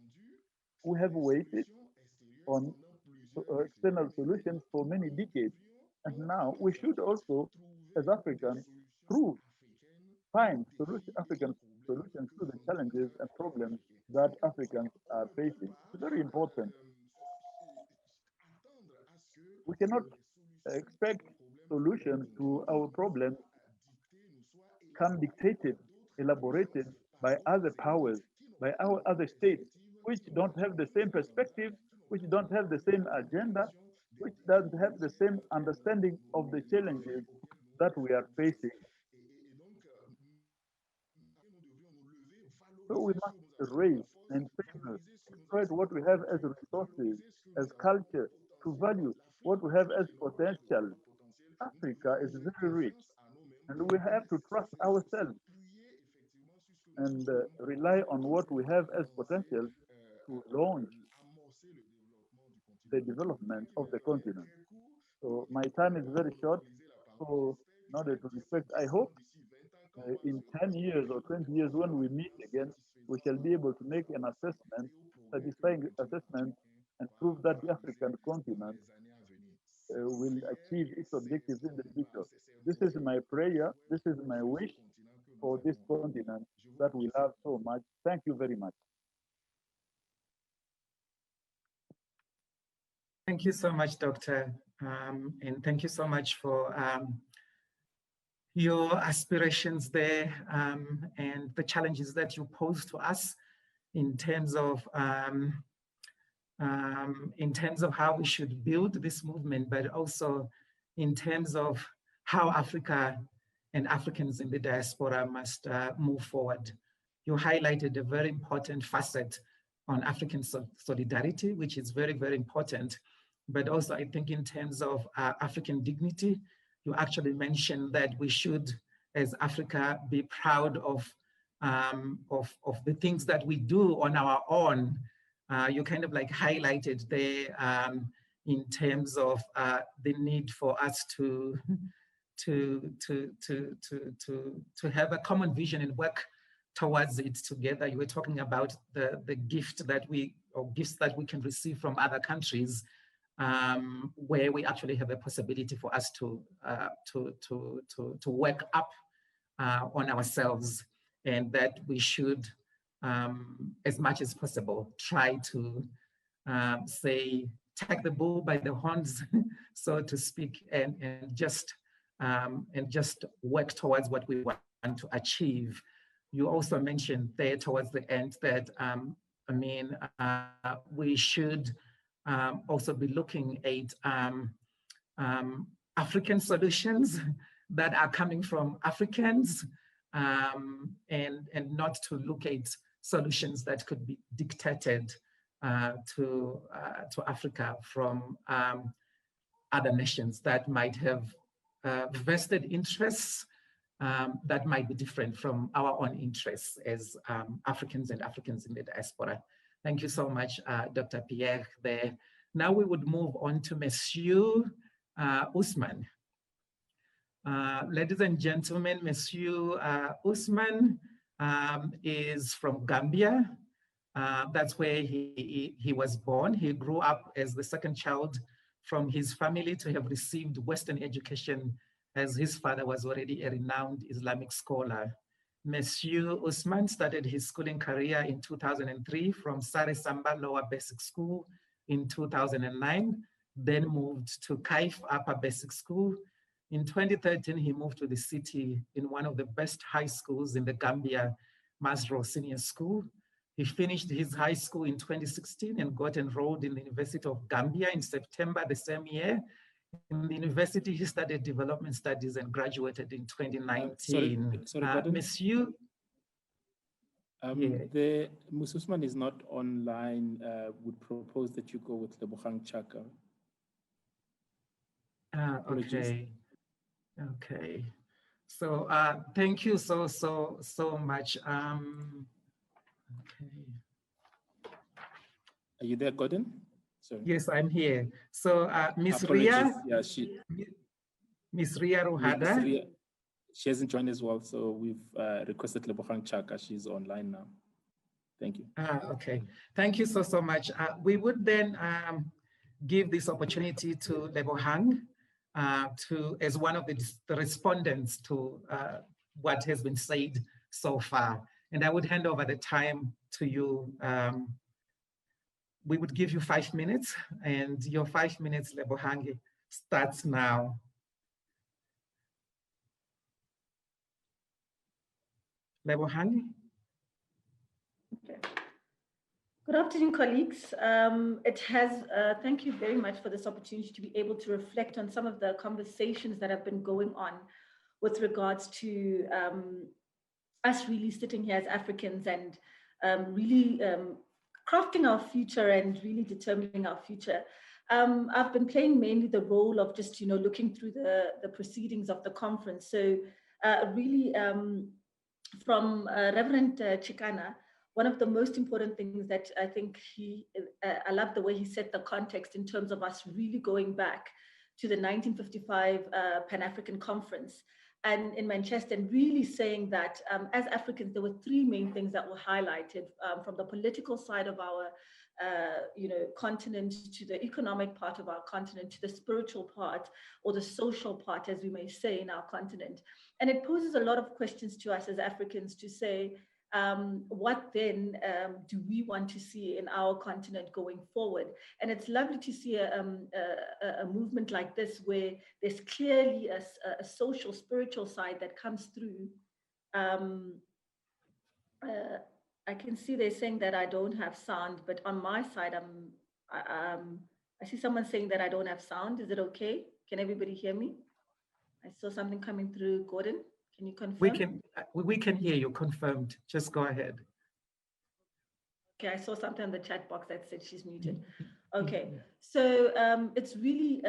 We have waited on external solutions for many decades. And now we should also, as Africans, find African solutions to the challenges and problems that Africans are facing. It's very important. We cannot expect solutions to our problems come dictated, elaborated by other powers, by our other states, which don't have the same perspective, which don't have the same agenda, which doesn't have the same understanding of the challenges that we are facing. So we must raise and favor, exploit what we have as resources, as culture, to value what we have as potential. Africa is very rich, and we have to trust ourselves and rely on what we have as potential to launch the development of the continent. So my time is very short. So in order to respect, I hope in 10 years or 20 years when we meet again, we shall be able to make an assessment, satisfying assessment, and prove that the African continent will achieve its objectives in the future. This is my prayer, this is my wish for this continent that we love so much. Thank you very much. Thank you so much, Doctor. And thank you so much for your aspirations there and the challenges that you pose to us in terms of how we should build this movement, but also in terms of how Africa and Africans in the diaspora must move forward. You highlighted a very important facet on African solidarity, which is very, very important. But also, I think in terms of African dignity, you actually mentioned that we should, as Africa, be proud of the things that we do on our own. You kind of like highlighted there in terms of the need for us to have a common vision and work towards it together. You were talking about the gift that gifts that we can receive from other countries. where we actually have a possibility for us to work up on ourselves, and that we should, as much as possible, try to say, take the bull by the horns, so to speak, and just work towards what we want to achieve. You also mentioned there towards the end that we should also be looking at African solutions that are coming from Africans, and not to look at solutions that could be dictated to Africa from other nations that might have vested interests that might be different from our own interests as Africans and Africans in the diaspora. Thank you so much, Dr. Pierre there. Now we would move on to Monsieur Usman. Ladies and gentlemen, Monsieur Usman is from Gambia. That's where he was born. He grew up as the second child from his family to have received Western education, as his father was already a renowned Islamic scholar. Monsieur Usman started his schooling career in 2003 from Sare Samba Lower Basic School in 2009, then moved to Kaif Upper Basic School. In 2013, he moved to the city in one of the best high schools in the Gambia, Masro Senior School. He finished his high school in 2016 and got enrolled in the University of Gambia in September the same year. In the university, he studied development studies and graduated in 2019. Sorry, Monsieur? The Mususman is not online. Would propose that you go with the Lebogang Chaka. Okay. Okay. So thank you so much. Okay. Are you there, Gordon? Sorry. Yes, I'm here. So Miss Ria, Miss Ria Ruhada. She hasn't joined as well, so we've requested Lebogang Chaka. She's online now. Thank you. Okay. Thank you so much. We would then give this opportunity to Lebogang as one of the respondents to what has been said so far. And I would hand over the time to you. We would give you 5 minutes, and your 5 minutes, Lebogang, starts now. Lebogang? Okay. Good afternoon, colleagues. Thank you very much for this opportunity to be able to reflect on some of the conversations that have been going on with regards to us really sitting here as Africans and really crafting our future and really determining our future. I've been playing mainly the role of just, looking through the proceedings of the conference. So really from Reverend Picana, one of the most important things that I think I love the way he set the context in terms of us really going back to the 1955 Pan-African Conference and in Manchester, and really saying that as Africans, there were three main things that were highlighted from the political side of our continent, to the economic part of our continent, to the spiritual part or the social part, as we may say, in our continent. And it poses a lot of questions to us as Africans to say, what then do we want to see in our continent going forward? And it's lovely to see a movement like this where there's clearly a social, spiritual side that comes through. I can see they're saying that I don't have sound, but on my side, I see someone saying that I don't have sound. Is it okay? Can everybody hear me? I saw something coming through. Gordon, can you confirm? We can hear you, confirmed. Just go ahead. Okay, I saw something in the chat box that said she's muted. Okay, so it's really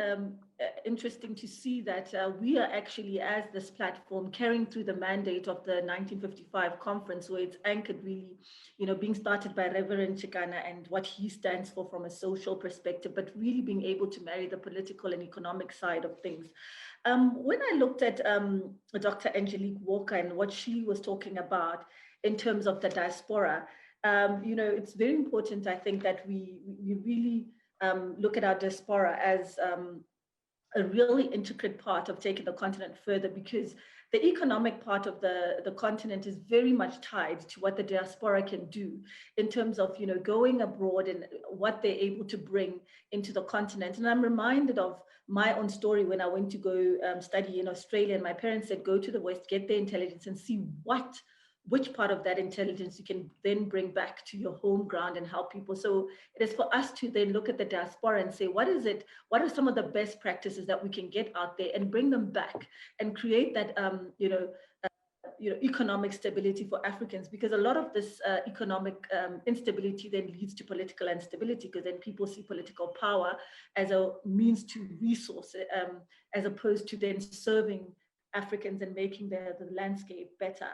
interesting to see that we are actually, as this platform, carrying through the mandate of the 1955 conference, where it's anchored really, being started by Reverend Picana and what he stands for from a social perspective, but really being able to marry the political and economic side of things. When I looked at Dr. Angelique Walker and what she was talking about in terms of the diaspora, it's very important, I think, that we really look at our diaspora as a really intricate part of taking the continent further, because the economic part of the continent is very much tied to what the diaspora can do in terms of, you know, going abroad and what they're able to bring into the continent. And I'm reminded of my own story when I went to go study in Australia, and my parents said, go to the West, get their intelligence and see which part of that intelligence you can then bring back to your home ground and help people. So it is for us to then look at the diaspora and say, what are some of the best practices that we can get out there and bring them back and create that, economic stability for Africans, because a lot of this economic instability then leads to political instability, because then people see political power as a means to resource, as opposed to then serving Africans and making the landscape better.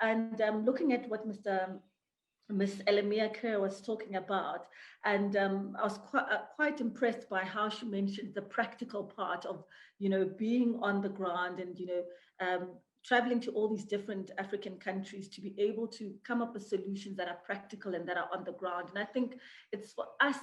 And looking at what Ms. Elamia Kerr was talking about, and I was quite impressed by how she mentioned the practical part of, you know, being on the ground and, you know, traveling to all these different African countries to be able to come up with solutions that are practical and that are on the ground. And I think it's for us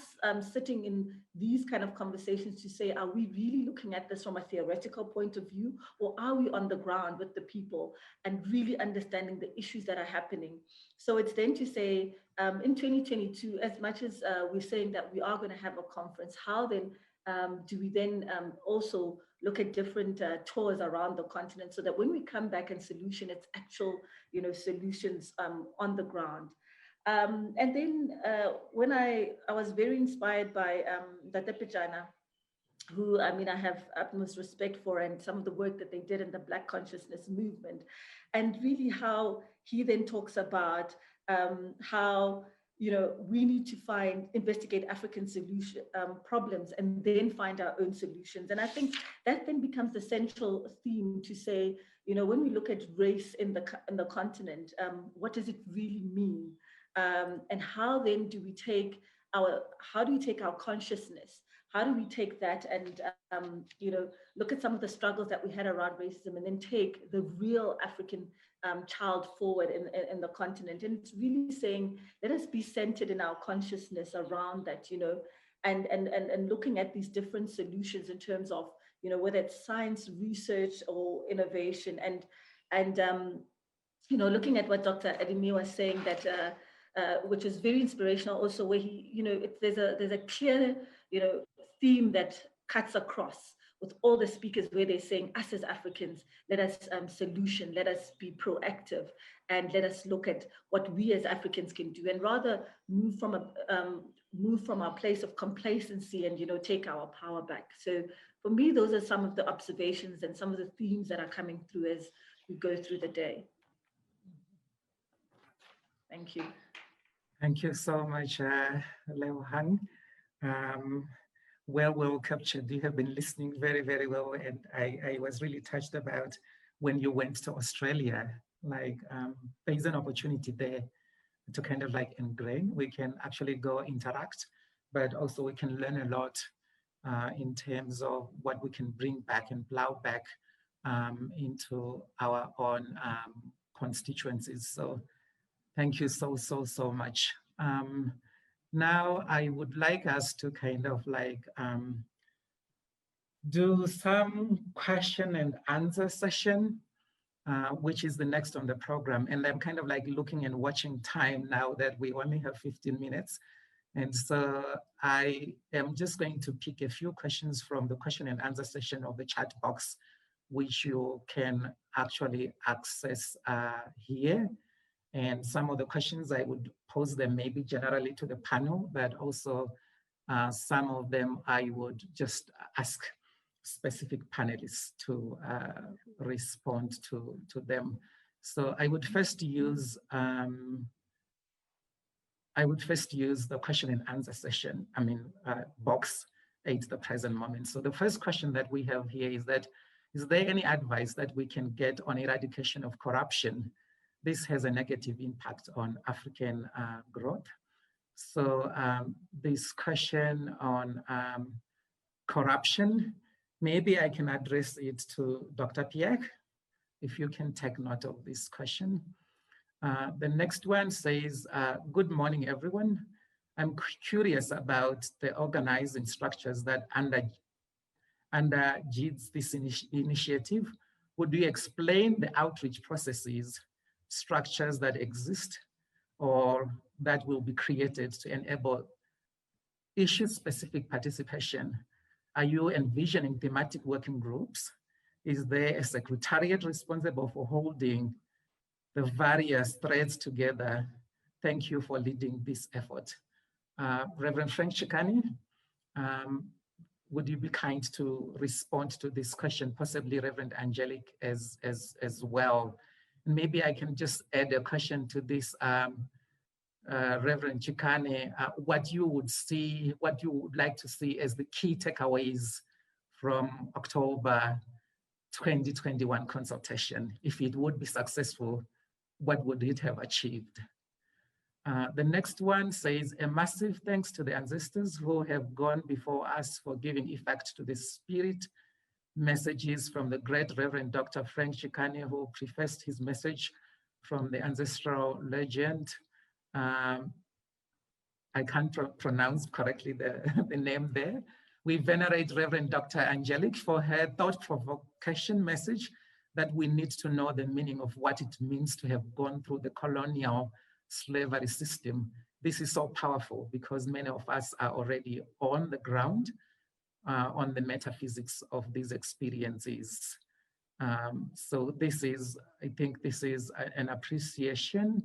sitting in these kind of conversations to say, are we really looking at this from a theoretical point of view, or are we on the ground with the people and really understanding the issues that are happening? So it's then to say, in 2022, as much as we're saying that we are going to have a conference, how then do we then also look at different tours around the continent, so that when we come back and solution, it's actual, you know, solutions on the ground. And then when I was very inspired by Dr. Picana, who, I mean, I have utmost respect for, and some of the work that they did in the Black consciousness movement, and really how he then talks about how, you know, we need to investigate African solution problems and then find our own solutions. And I think that then becomes the central theme to say, you know, when we look at race in the continent, what does it really mean? And how then do we take our consciousness? How do we take that and, you know, look at some of the struggles that we had around racism, and then take the real African child forward in the continent? And it's really saying, let us be centered in our consciousness around that, you know, and looking at these different solutions in terms of, you know, whether it's science, research, or innovation, and you know, looking at what Dr. Ediem was saying, that which is very inspirational also, where he, you know, there's a clear, you know, theme that cuts across with all the speakers, where they're saying, us as Africans, let us solution, let us be proactive, and let us look at what we as Africans can do, and rather move from our place of complacency and, you know, take our power back. So for me, those are some of the observations and some of the themes that are coming through as we go through the day. Thank you. Thank you so much, Leo-Han. Well captured. You have been listening very, very well. And I was really touched about when you went to Australia, like there's an opportunity there to kind of like ingrain. We can actually go interact, but also we can learn a lot in terms of what we can bring back and plow back into our own constituencies. So thank you so much. Now I would like us to kind of like do some question and answer session, which is the next on the program. And I'm kind of like looking and watching time now that we only have 15 minutes. And so I am just going to pick a few questions from the question and answer session of the chat box, which you can actually access here. And some of the questions I would pose them maybe generally to the panel, but also some of them I would just ask specific panelists to respond to them. So I would first use the question and answer session, box at the present moment. So the first question that we have here is that, is there any advice that we can get on eradication of corruption? This has a negative impact on African growth. So this question on corruption, maybe I can address it to Dr. Pierre, if you can take note of this question. The next one says, good morning, everyone. I'm curious about the organizing structures that undergirds this initiative. Would you explain the outreach processes, structures that exist or that will be created to enable issue-specific participation? Are you envisioning thematic working groups? Is there a secretariat responsible for holding the various threads together? Thank you for leading this effort. Reverend Frank Chikani, would you be kind to respond to this question, possibly Reverend Angelique as well? And maybe I can just add a question to this, Reverend Chikane, what you would like to see as the key takeaways from October 2021 consultation. If it would be successful, what would it have achieved? The next one says, a massive thanks to the ancestors who have gone before us for giving effect to the spirit messages from the great Reverend Dr. Frank Chikane, who prefaced his message from the ancestral legend. I can't pronounce correctly the name there. We venerate Reverend Dr. Angelique for her thought-provocation message that we need to know the meaning of what it means to have gone through the colonial slavery system. This is so powerful because many of us are already on the ground on the metaphysics of these experiences. So this is, I think this is an appreciation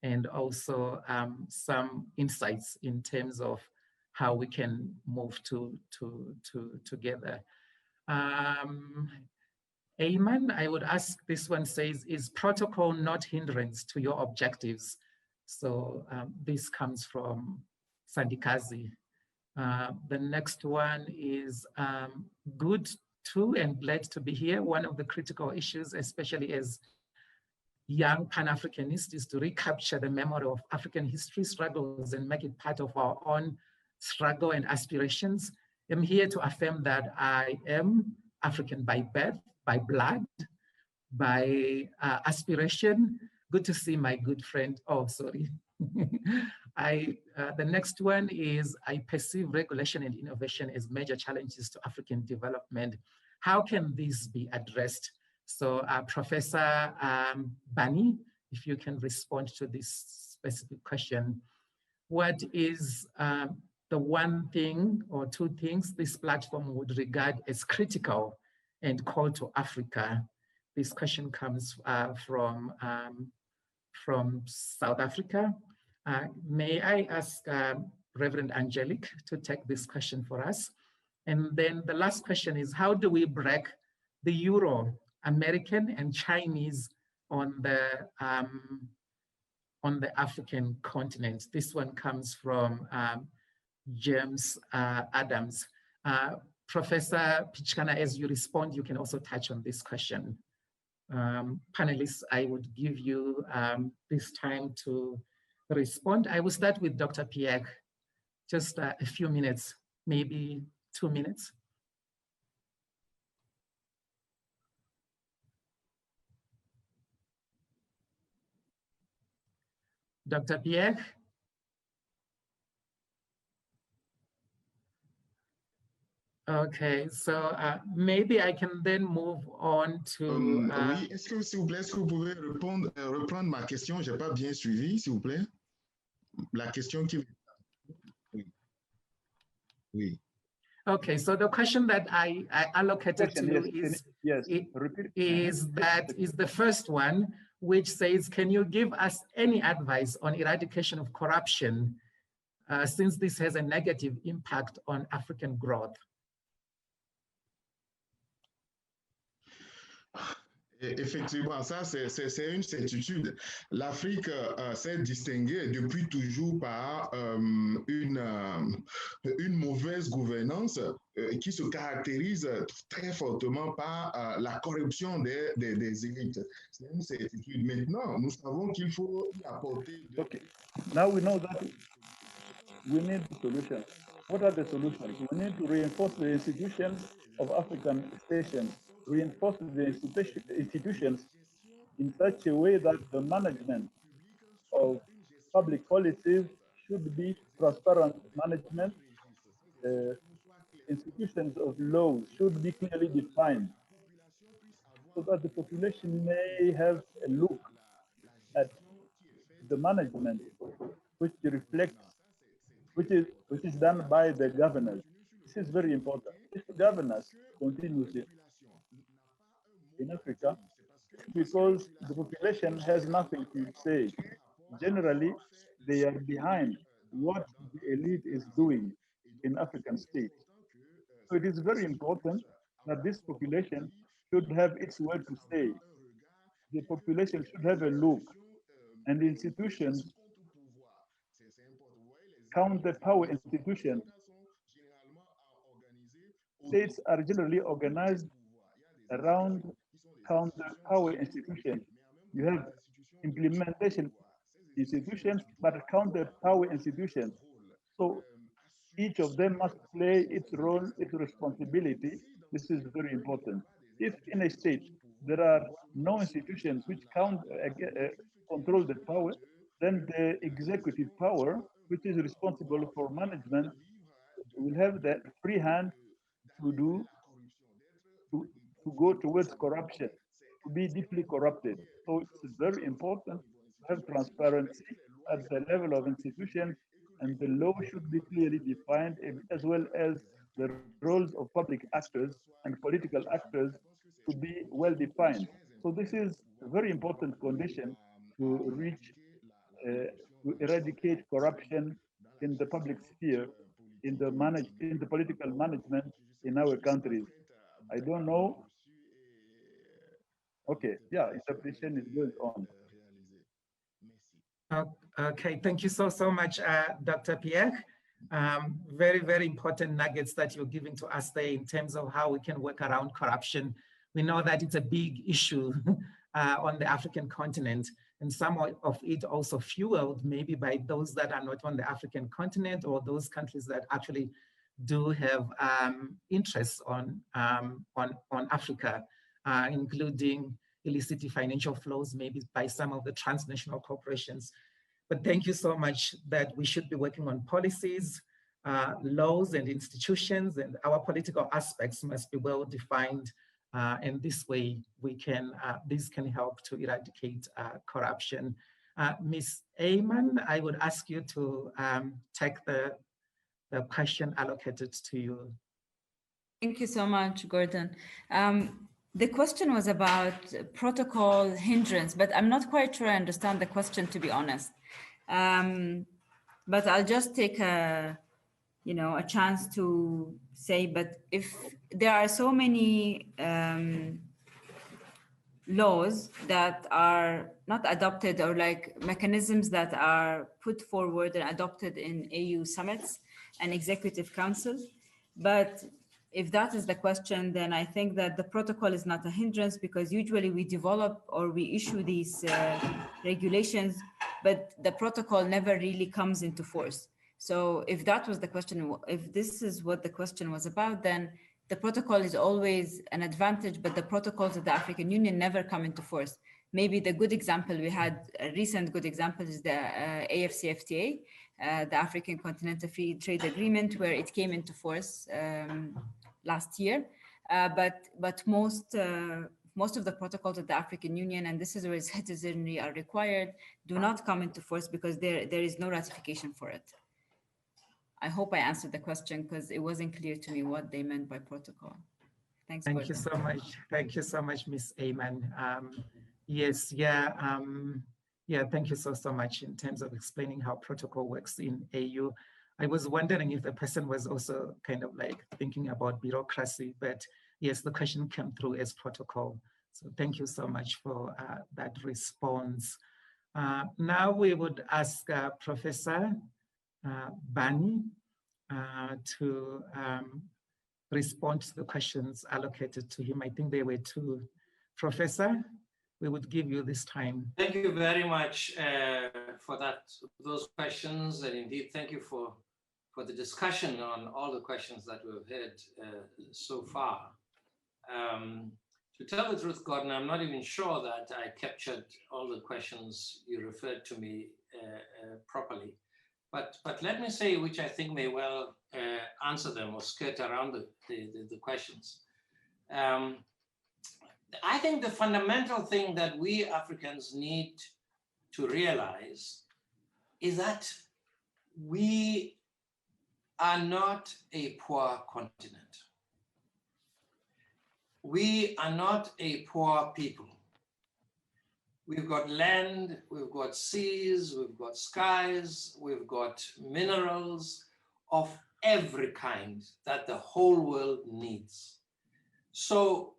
and also some insights in terms of how we can move together. Ayman, I would ask, this one says, is protocol not hindrance to your objectives? So this comes from Sandikazi. The next one is good too and glad to be here. One of the critical issues, especially as young Pan-Africanists, is to recapture the memory of African history struggles and make it part of our own struggle and aspirations. I'm here to affirm that I am African by birth, by blood, by aspiration. Good to see my good friend. Oh, sorry. The next one is, I perceive regulation and innovation as major challenges to African development. How can this be addressed? So Professor Barney, if you can respond to this specific question. What is the one thing or two things this platform would regard as critical and call to Africa? This question comes from South Africa. May I ask Reverend Angelique to take this question for us? And then the last question is, how do we break the Euro-American and Chinese on the African continent? This one comes from James Adams. Professor Picana, as you respond, you can also touch on this question. Panelists, I would give you this time to respond. I will start with Dr. Pierre, just a few minutes, maybe 2 minutes. Dr. Pierre? Okay, so maybe I can then move on to... oui, est-ce que, s'il vous plaît, est-ce que vous pouvez reprendre ma question? Je n'ai pas bien suivi, s'il vous plaît. La question qui... Oui. Oui. Okay, so the question that I allocated to you is the first one, which says, can you give us any advice on eradication of corruption since this has a negative impact on African growth? Effectivement, ça c'est une certitude. L'Afrique s'est distinguée depuis toujours par une mauvaise gouvernance qui se caractérise très fortement par la corruption des élites. C'est une certitude. Maintenant, nous savons qu'il faut y apporter... Okay, now we know that we need solutions. What are the solutions? We need to reinforce the institutions of African stations, reinforce the institutions in such a way that the management of public policies should be transparent management. Institutions of law should be clearly defined so that the population may have a look at the management which reflects, which is done by the governors. This is very important. If governors continue in Africa, because the population has nothing to say. Generally, they are behind what the elite is doing in African states. So it is very important that this population should have its word to say. The population should have a look, and the institutions, counter power institutions, states are generally organized around counter power institutions. You have implementation institutions, but counter power institutions. So each of them must play its role, its responsibility. This is very important. If in a state there are no institutions which control the power, then the executive power, which is responsible for management, will have the free hand to go towards corruption, to be deeply corrupted. So it's very important to have transparency at the level of institutions, and the law should be clearly defined, as well as the roles of public actors and political actors to be well defined. So this is a very important condition to reach, to eradicate corruption in the public sphere, in the political management in our countries. I don't know. Okay, yeah, interpretation is going on. Okay, thank you so much, Dr. Pierre. Very, very important nuggets that you're giving to us there in terms of how we can work around corruption. We know that it's a big issue on the African continent, and some of it also fueled maybe by those that are not on the African continent, or those countries that actually do have interests on Africa, including illicit financial flows, maybe by some of the transnational corporations. But thank you so much that we should be working on policies, laws and institutions, and our political aspects must be well defined. And this way this can help to eradicate corruption. Ms. Ayman, I would ask you to take the question allocated to you. Thank you so much, Gordon. The question was about protocol hindrance, but I'm not quite sure I understand the question, to be honest. But I'll just take a chance to say, but if there are so many laws that are not adopted, or like mechanisms that are put forward and adopted in AU summits and executive council, but if that is the question, then I think that the protocol is not a hindrance, because usually we develop or we issue these regulations, but the protocol never really comes into force. So if that was the question, if this is what the question was about, then the protocol is always an advantage, but the protocols of the African Union never come into force. Maybe the good example we had, a recent good example, is the AfCFTA, the African Continental Free Trade Agreement, where it came into force last year. But most of the protocols of the African Union, and this is where citizenry are required, do not come into force because there is no ratification for it. I hope I answered the question, because it wasn't clear to me what they meant by protocol. Thanks. Thank you so much. Thank you so much, Ms. Ayman. Yes, yeah, thank you so much in terms of explaining how protocol works in AU. I was wondering if the person was also kind of like thinking about bureaucracy, but yes, the question came through as protocol. So thank you so much for that response. Now we would ask Professor Barney to respond to the questions allocated to him. I think there were two. Professor, we would give you this time. Thank you very much for those questions, and indeed thank you for the discussion on all the questions that we've heard so far. To tell the truth, Gordon, I'm not even sure that I captured all the questions you referred to me properly. But let me say, which I think may well answer them or skirt around the questions. I think the fundamental thing that we Africans need to realize is that we are not a poor continent. We are not a poor people. We've got land, we've got seas, we've got skies, we've got minerals of every kind that the whole world needs. So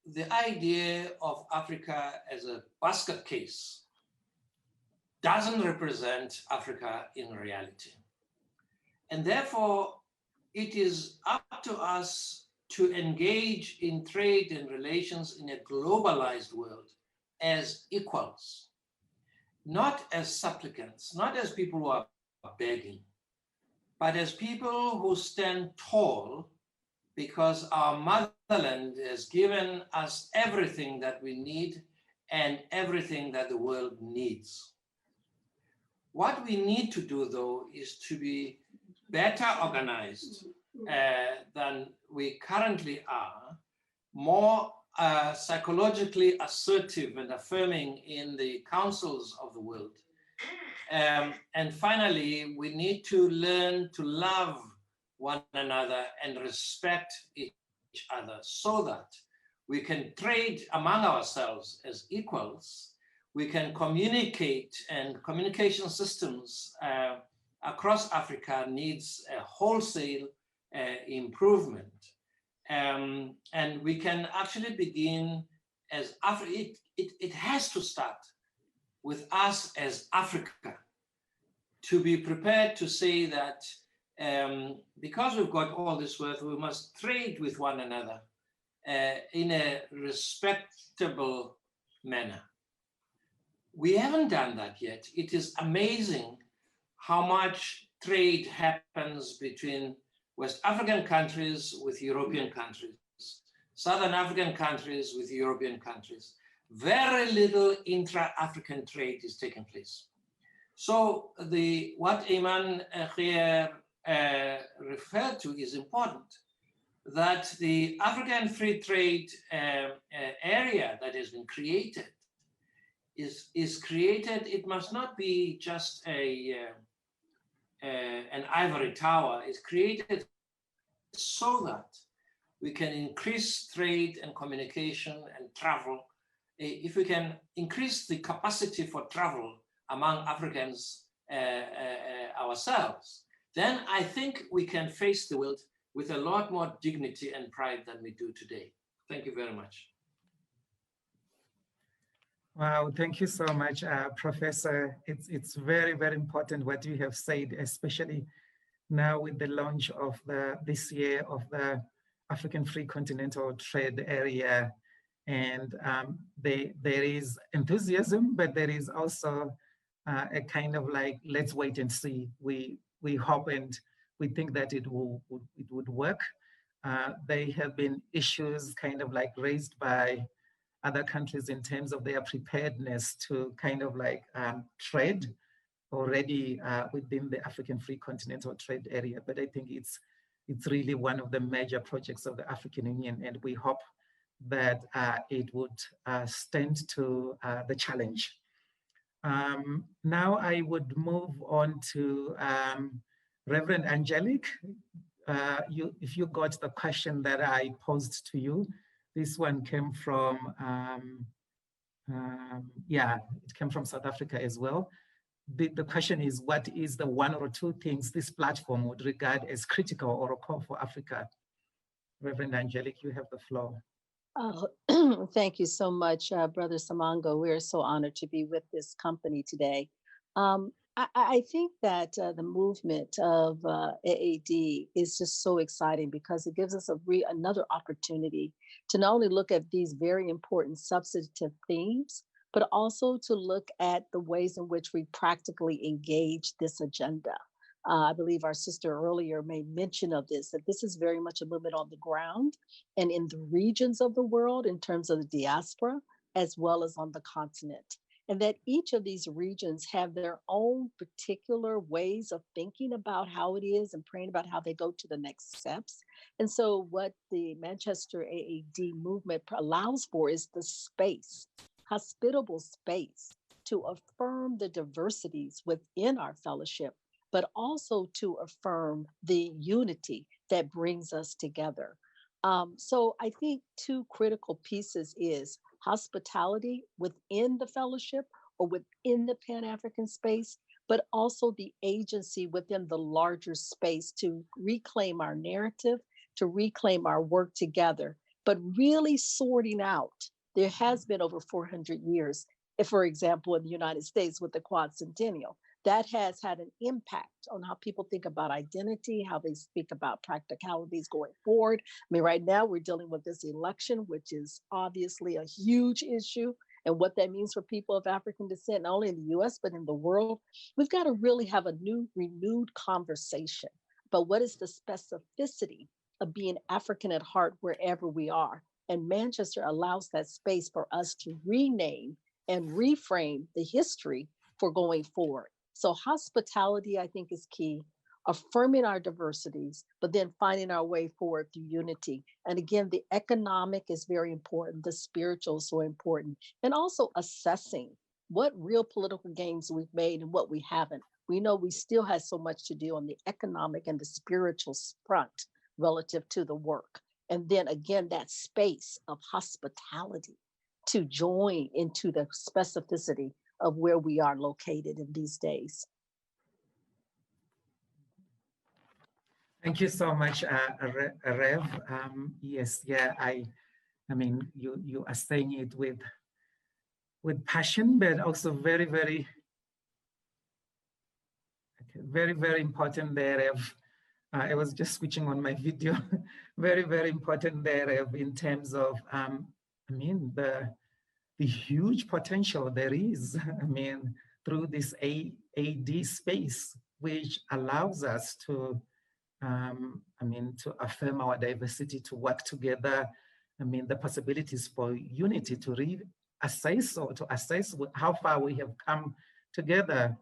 the idea of Africa as a basket case doesn't represent Africa in reality. And therefore, it is up to us to engage in trade and relations in a globalized world as equals, not as supplicants, not as people who are begging, but as people who stand tall because our motherland has given us everything that we need and everything that the world needs. What we need to do, though, is to be better organized than we currently are, more psychologically assertive and affirming in the councils of the world. And finally, we need to learn to love one another and respect each other so that we can trade among ourselves as equals. We can communicate, and communication systems across Africa needs a wholesale improvement. And we can actually begin as Africa. It has to start with us as Africa to be prepared to say that because we've got all this wealth, we must trade with one another in a respectable manner. We haven't done that yet. It is amazing how much trade happens between West African countries with European countries, Southern African countries with European countries. Very little intra-African trade is taking place. So what Iman here referred to is important, that the African free trade area that has been created is created. It must not be just an ivory tower. It's created so that we can increase trade and communication and travel. If we can increase the capacity for travel among Africans ourselves, then I think we can face the world with a lot more dignity and pride than we do today. Thank you very much. Wow, thank you so much, Professor. It's very, very important what you have said, especially now with the launch of this year of the African Free Continental Trade Area. And there is enthusiasm, but there is also a kind of like, let's wait and see. We hope and we think that it would work. There have been issues kind of like raised by other countries in terms of their preparedness to kind of like trade already within the African Free Continental Trade Area. But I think it's really one of the major projects of the African Union, and we hope that it would stand to the challenge. Now I would move on to Reverend Angelique. If you got the question that I posed to you, this one came from, it came from South Africa as well. The question is, what is the one or two things this platform would regard as critical or a call for Africa? Reverend Angelique, you have the floor. Oh, thank you so much, Brother Samango. We're so honored to be with this company today. I think that the movement of AAD is just so exciting because it gives us another opportunity to not only look at these very important substantive themes, but also to look at the ways in which we practically engage this agenda. I believe our sister earlier made mention of this, that this is very much a movement on the ground and in the regions of the world in terms of the diaspora, as well as on the continent. and that each of these regions have their own particular ways of thinking about how it is and praying about how they go to the next steps. And so what the Manchester AAD movement allows for is the space, hospitable space, to affirm the diversities within our fellowship, but also to affirm the unity that brings us together. So I think two critical pieces is hospitality within the fellowship or within the Pan-African space, but also the agency within the larger space to reclaim our narrative, to reclaim our work together, but really sorting out. There has been over 400 years, if, for example, in the United States with the Quadcentennial, that has had an impact on how people think about identity, how they speak about practicalities going forward. I mean, right now we're dealing with this election, which is obviously a huge issue, and what that means for people of African descent, not only in the US, but in the world. We've got to really have a new, renewed conversation about what is the specificity of being African at heart wherever we are. And Manchester allows that space for us to rename and reframe the history for going forward. So hospitality, I think, is key, affirming our diversities, but then finding our way forward through unity. And again, the economic is very important, the spiritual is so important, and also assessing what real political gains we've made and what we haven't. We know we still have so much to do on the economic and the spiritual front relative to the work. And then again, that space of hospitality to join into the specificity of where we are located in these days. Thank you so much, Rev. Yes, yeah, I mean, you are saying it with passion, but also very, very important there, Rev. I was just switching on my video. Very, very important there, Rev, in terms of, I mean, the huge potential there is, I mean, through this AD space, which allows us to, I mean, to affirm our diversity, to work together. I mean, the possibilities for unity to reassess or to assess how far we have come together,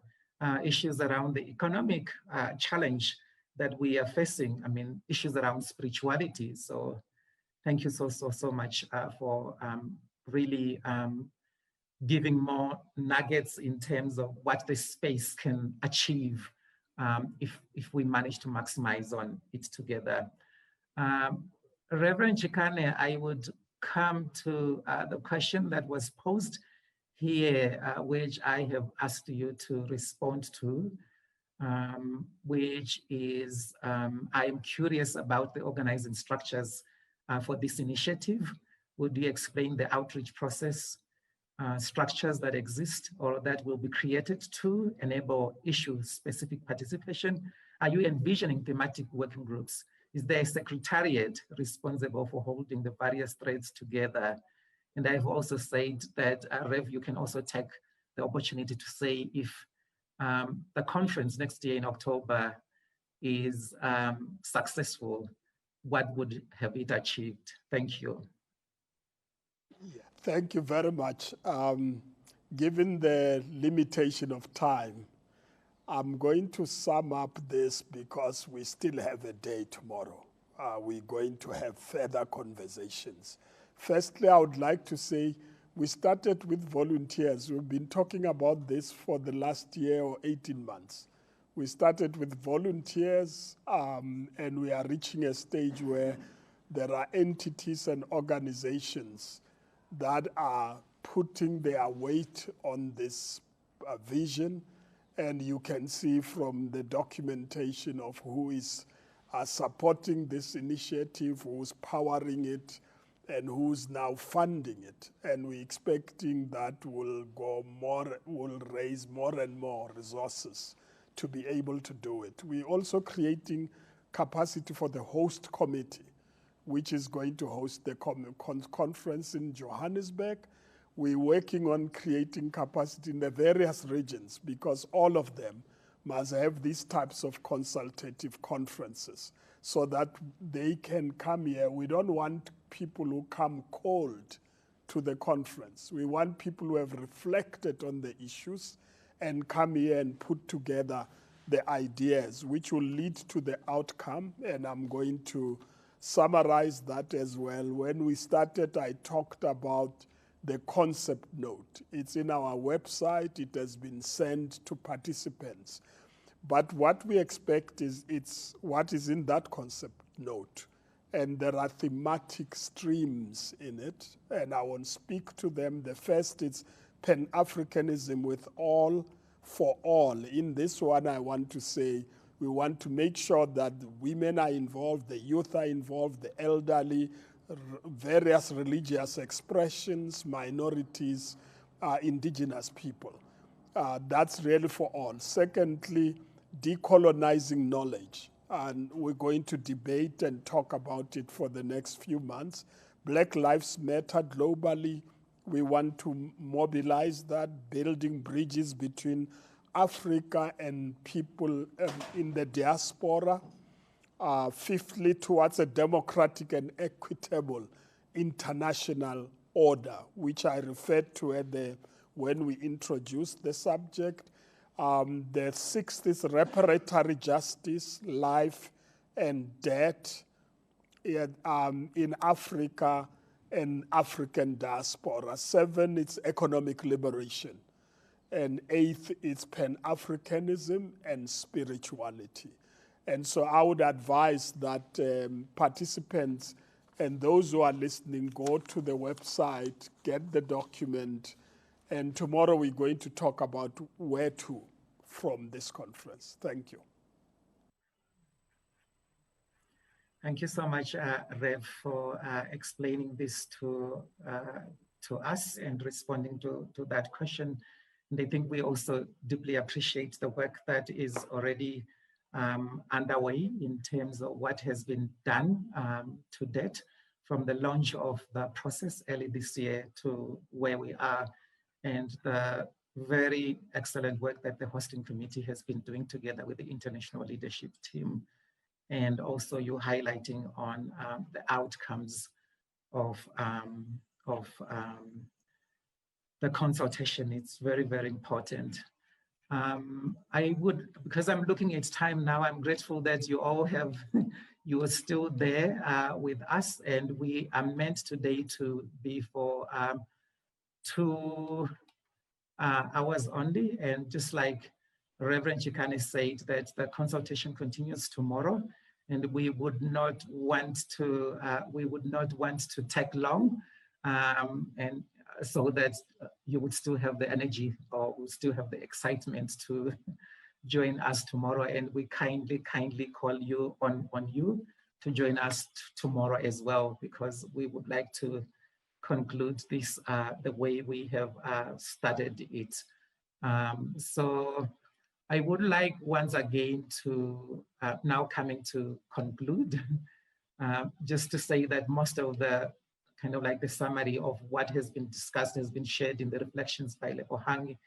issues around the economic challenge that we are facing. I mean, issues around spirituality. So thank you so much for really giving more nuggets in terms of what the space can achieve if we manage to maximize on it together. Reverend Picana, I would come to the question that was posed here, which I have asked you to respond to, which is, I'm curious about the organizing structures for this initiative. Would you explain the outreach process, structures that exist or that will be created to enable issue-specific participation? Are you envisioning thematic working groups? Is there a secretariat responsible for holding the various threads together? And I've also said that, Rev, you can also take the opportunity to say if the conference next year in October is successful, what would have it achieved? Thank you. Yeah, thank you very much. Given the limitation of time, I'm going to sum up this because we still have a day tomorrow. We're going to have further conversations. Firstly, I would like to say we started with volunteers. We've been talking about this for the last year or 18 months. We started with volunteers, and we are reaching a stage where there are entities and organizations that are putting their weight on this vision. And you can see from the documentation of who is supporting this initiative, who's powering it, and who's now funding it. And we're expecting that will raise more and more resources to be able to do it. We're also creating capacity for the host committee, which is going to host the conference in Johannesburg. We're working on creating capacity in the various regions because all of them must have these types of consultative conferences so that they can come here. We don't want people who come cold to the conference. We want people who have reflected on the issues and come here and put together the ideas which will lead to the outcome. And I'm going to summarize that as well. When we started, I talked about the concept note. It's in our website. It has been sent to participants. But what we expect is it's what is in that concept note. And there are thematic streams in it, and I won't speak to them. The first is Pan-Africanism with all for all. In this one, I want to say we want to make sure that the women are involved, the youth are involved, the elderly, various religious expressions, minorities, indigenous people. That's really for all. Secondly, decolonizing knowledge. And we're going to debate and talk about it for the next few months. Black Lives Matter globally. We want to mobilize that, building bridges between Africa and people in the diaspora. Fifthly, towards a democratic and equitable international order, which I referred to when we introduced the subject. The sixth is reparatory justice, life and death in Africa and African diaspora. 7, it's economic liberation. And 8th, it's Pan-Africanism and spirituality. And so I would advise that participants and those who are listening go to the website, get the document, and tomorrow we're going to talk about where to from this conference. Thank you. Thank you so much, Rev, for explaining this to us and responding to that question. And I think we also deeply appreciate the work that is already underway in terms of what has been done to date, from the launch of the process early this year to where we are, and the very excellent work that the hosting committee has been doing together with the international leadership team, and also you highlighting on the outcomes of the consultation. It's very, very important. I would, because I'm looking at time now, I'm grateful that you all have, you are still there with us, and we are meant today to be for 2 hours only. And just like Reverend Picana said, that the consultation continues tomorrow, and we would not want to take long, and so that you would still have the energy or would still have the excitement to join us tomorrow. And we kindly call you on you to join us tomorrow as well, because we would like to conclude this the way we have started it. So I would like once again to now coming to conclude, just to say that most of the kind of like the summary of what has been discussed has been shared in the reflections by Lebohang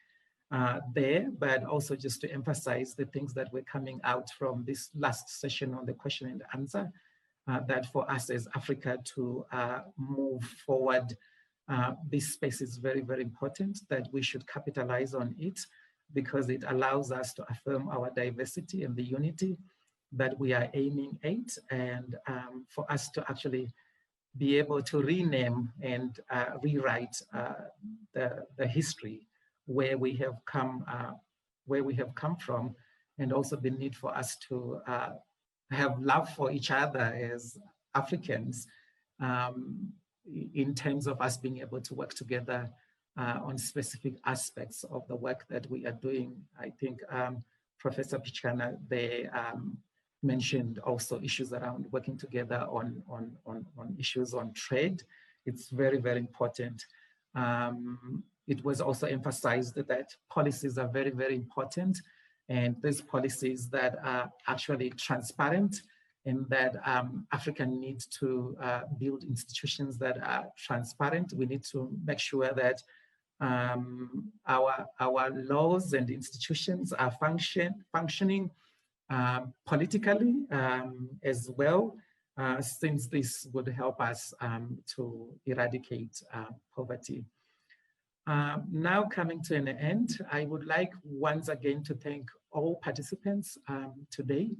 there, but also just to emphasize the things that were coming out from this last session on the question and answer, that for us as Africa to move forward, this space is very, very important, that we should capitalize on it, because it allows us to affirm our diversity and the unity that we are aiming at, and for us to actually be able to rename and rewrite the history where we have come from, and also the need for us to have love for each other as Africans, in terms of us being able to work together on specific aspects of the work that we are doing. I think Professor Picana, they mentioned also issues around working together on issues on trade. It's very, very important. It was also emphasized that policies are very, very important, and these policies that are actually transparent, and that Africa needs to build institutions that are transparent. We need to make sure that our laws and institutions are functioning politically as well, since this would help us to eradicate poverty. Now coming to an end, I would like once again to thank all participants today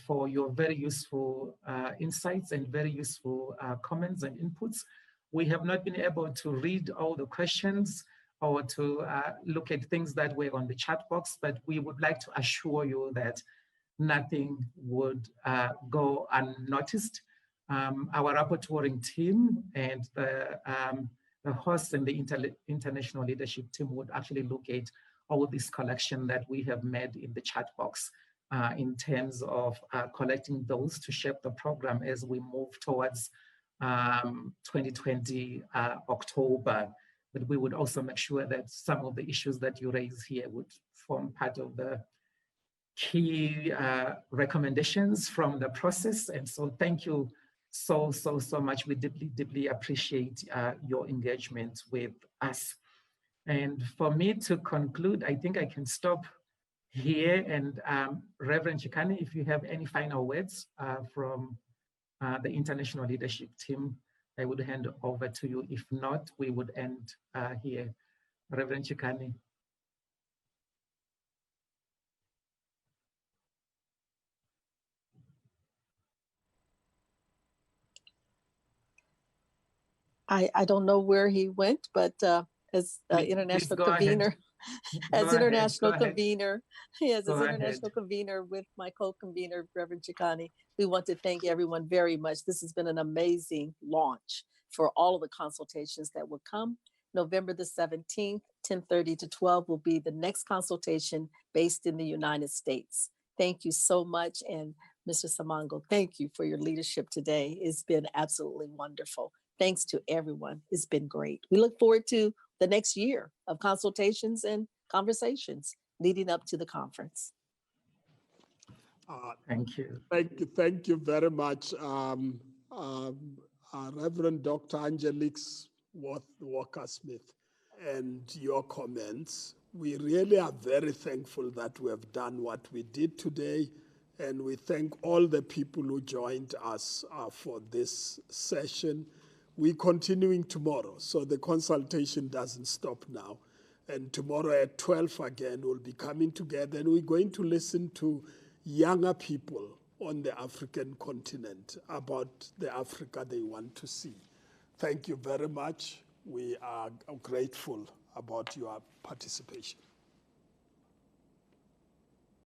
for your very useful insights and very useful comments and inputs. We have not been able to read all the questions or to look at things that were on the chat box, but we would like to assure you that nothing would go unnoticed. Our rapporteuring team and the host and the international leadership team would actually look at all this collection that we have made in the chat box in terms of collecting those to shape the program as we move towards 2020 October. But we would also make sure that some of the issues that you raise here would form part of the key recommendations from the process. And so thank you so much. We deeply appreciate your engagement with us. And for me to conclude, I think I can stop here. And Reverend Picana, if you have any final words from the international leadership team, I would hand over to you. If not, we would end here. Reverend Picana. I don't know where he went, but as international convener, as international convener with my co-convener, Reverend Picana, we want to thank everyone very much. This has been an amazing launch for all of the consultations that will come. November the 17th, 10:30 to 12 will be the next consultation based in the United States. Thank you so much. And Mr. Samango, thank you for your leadership today. It's been absolutely wonderful. Thanks to everyone. It's been great. We look forward to the next year of consultations and conversations leading up to the conference. Thank you. Thank you very much, Reverend Dr. Angelique Walker-Smith, and your comments. We really are very thankful that we have done what we did today, and we thank all the people who joined us for this session. We're continuing tomorrow, so the consultation doesn't stop now. And tomorrow at 12 again, we'll be coming together, and we're going to listen to younger people on the African continent about the Africa they want to see. Thank you very much. We are grateful about your participation.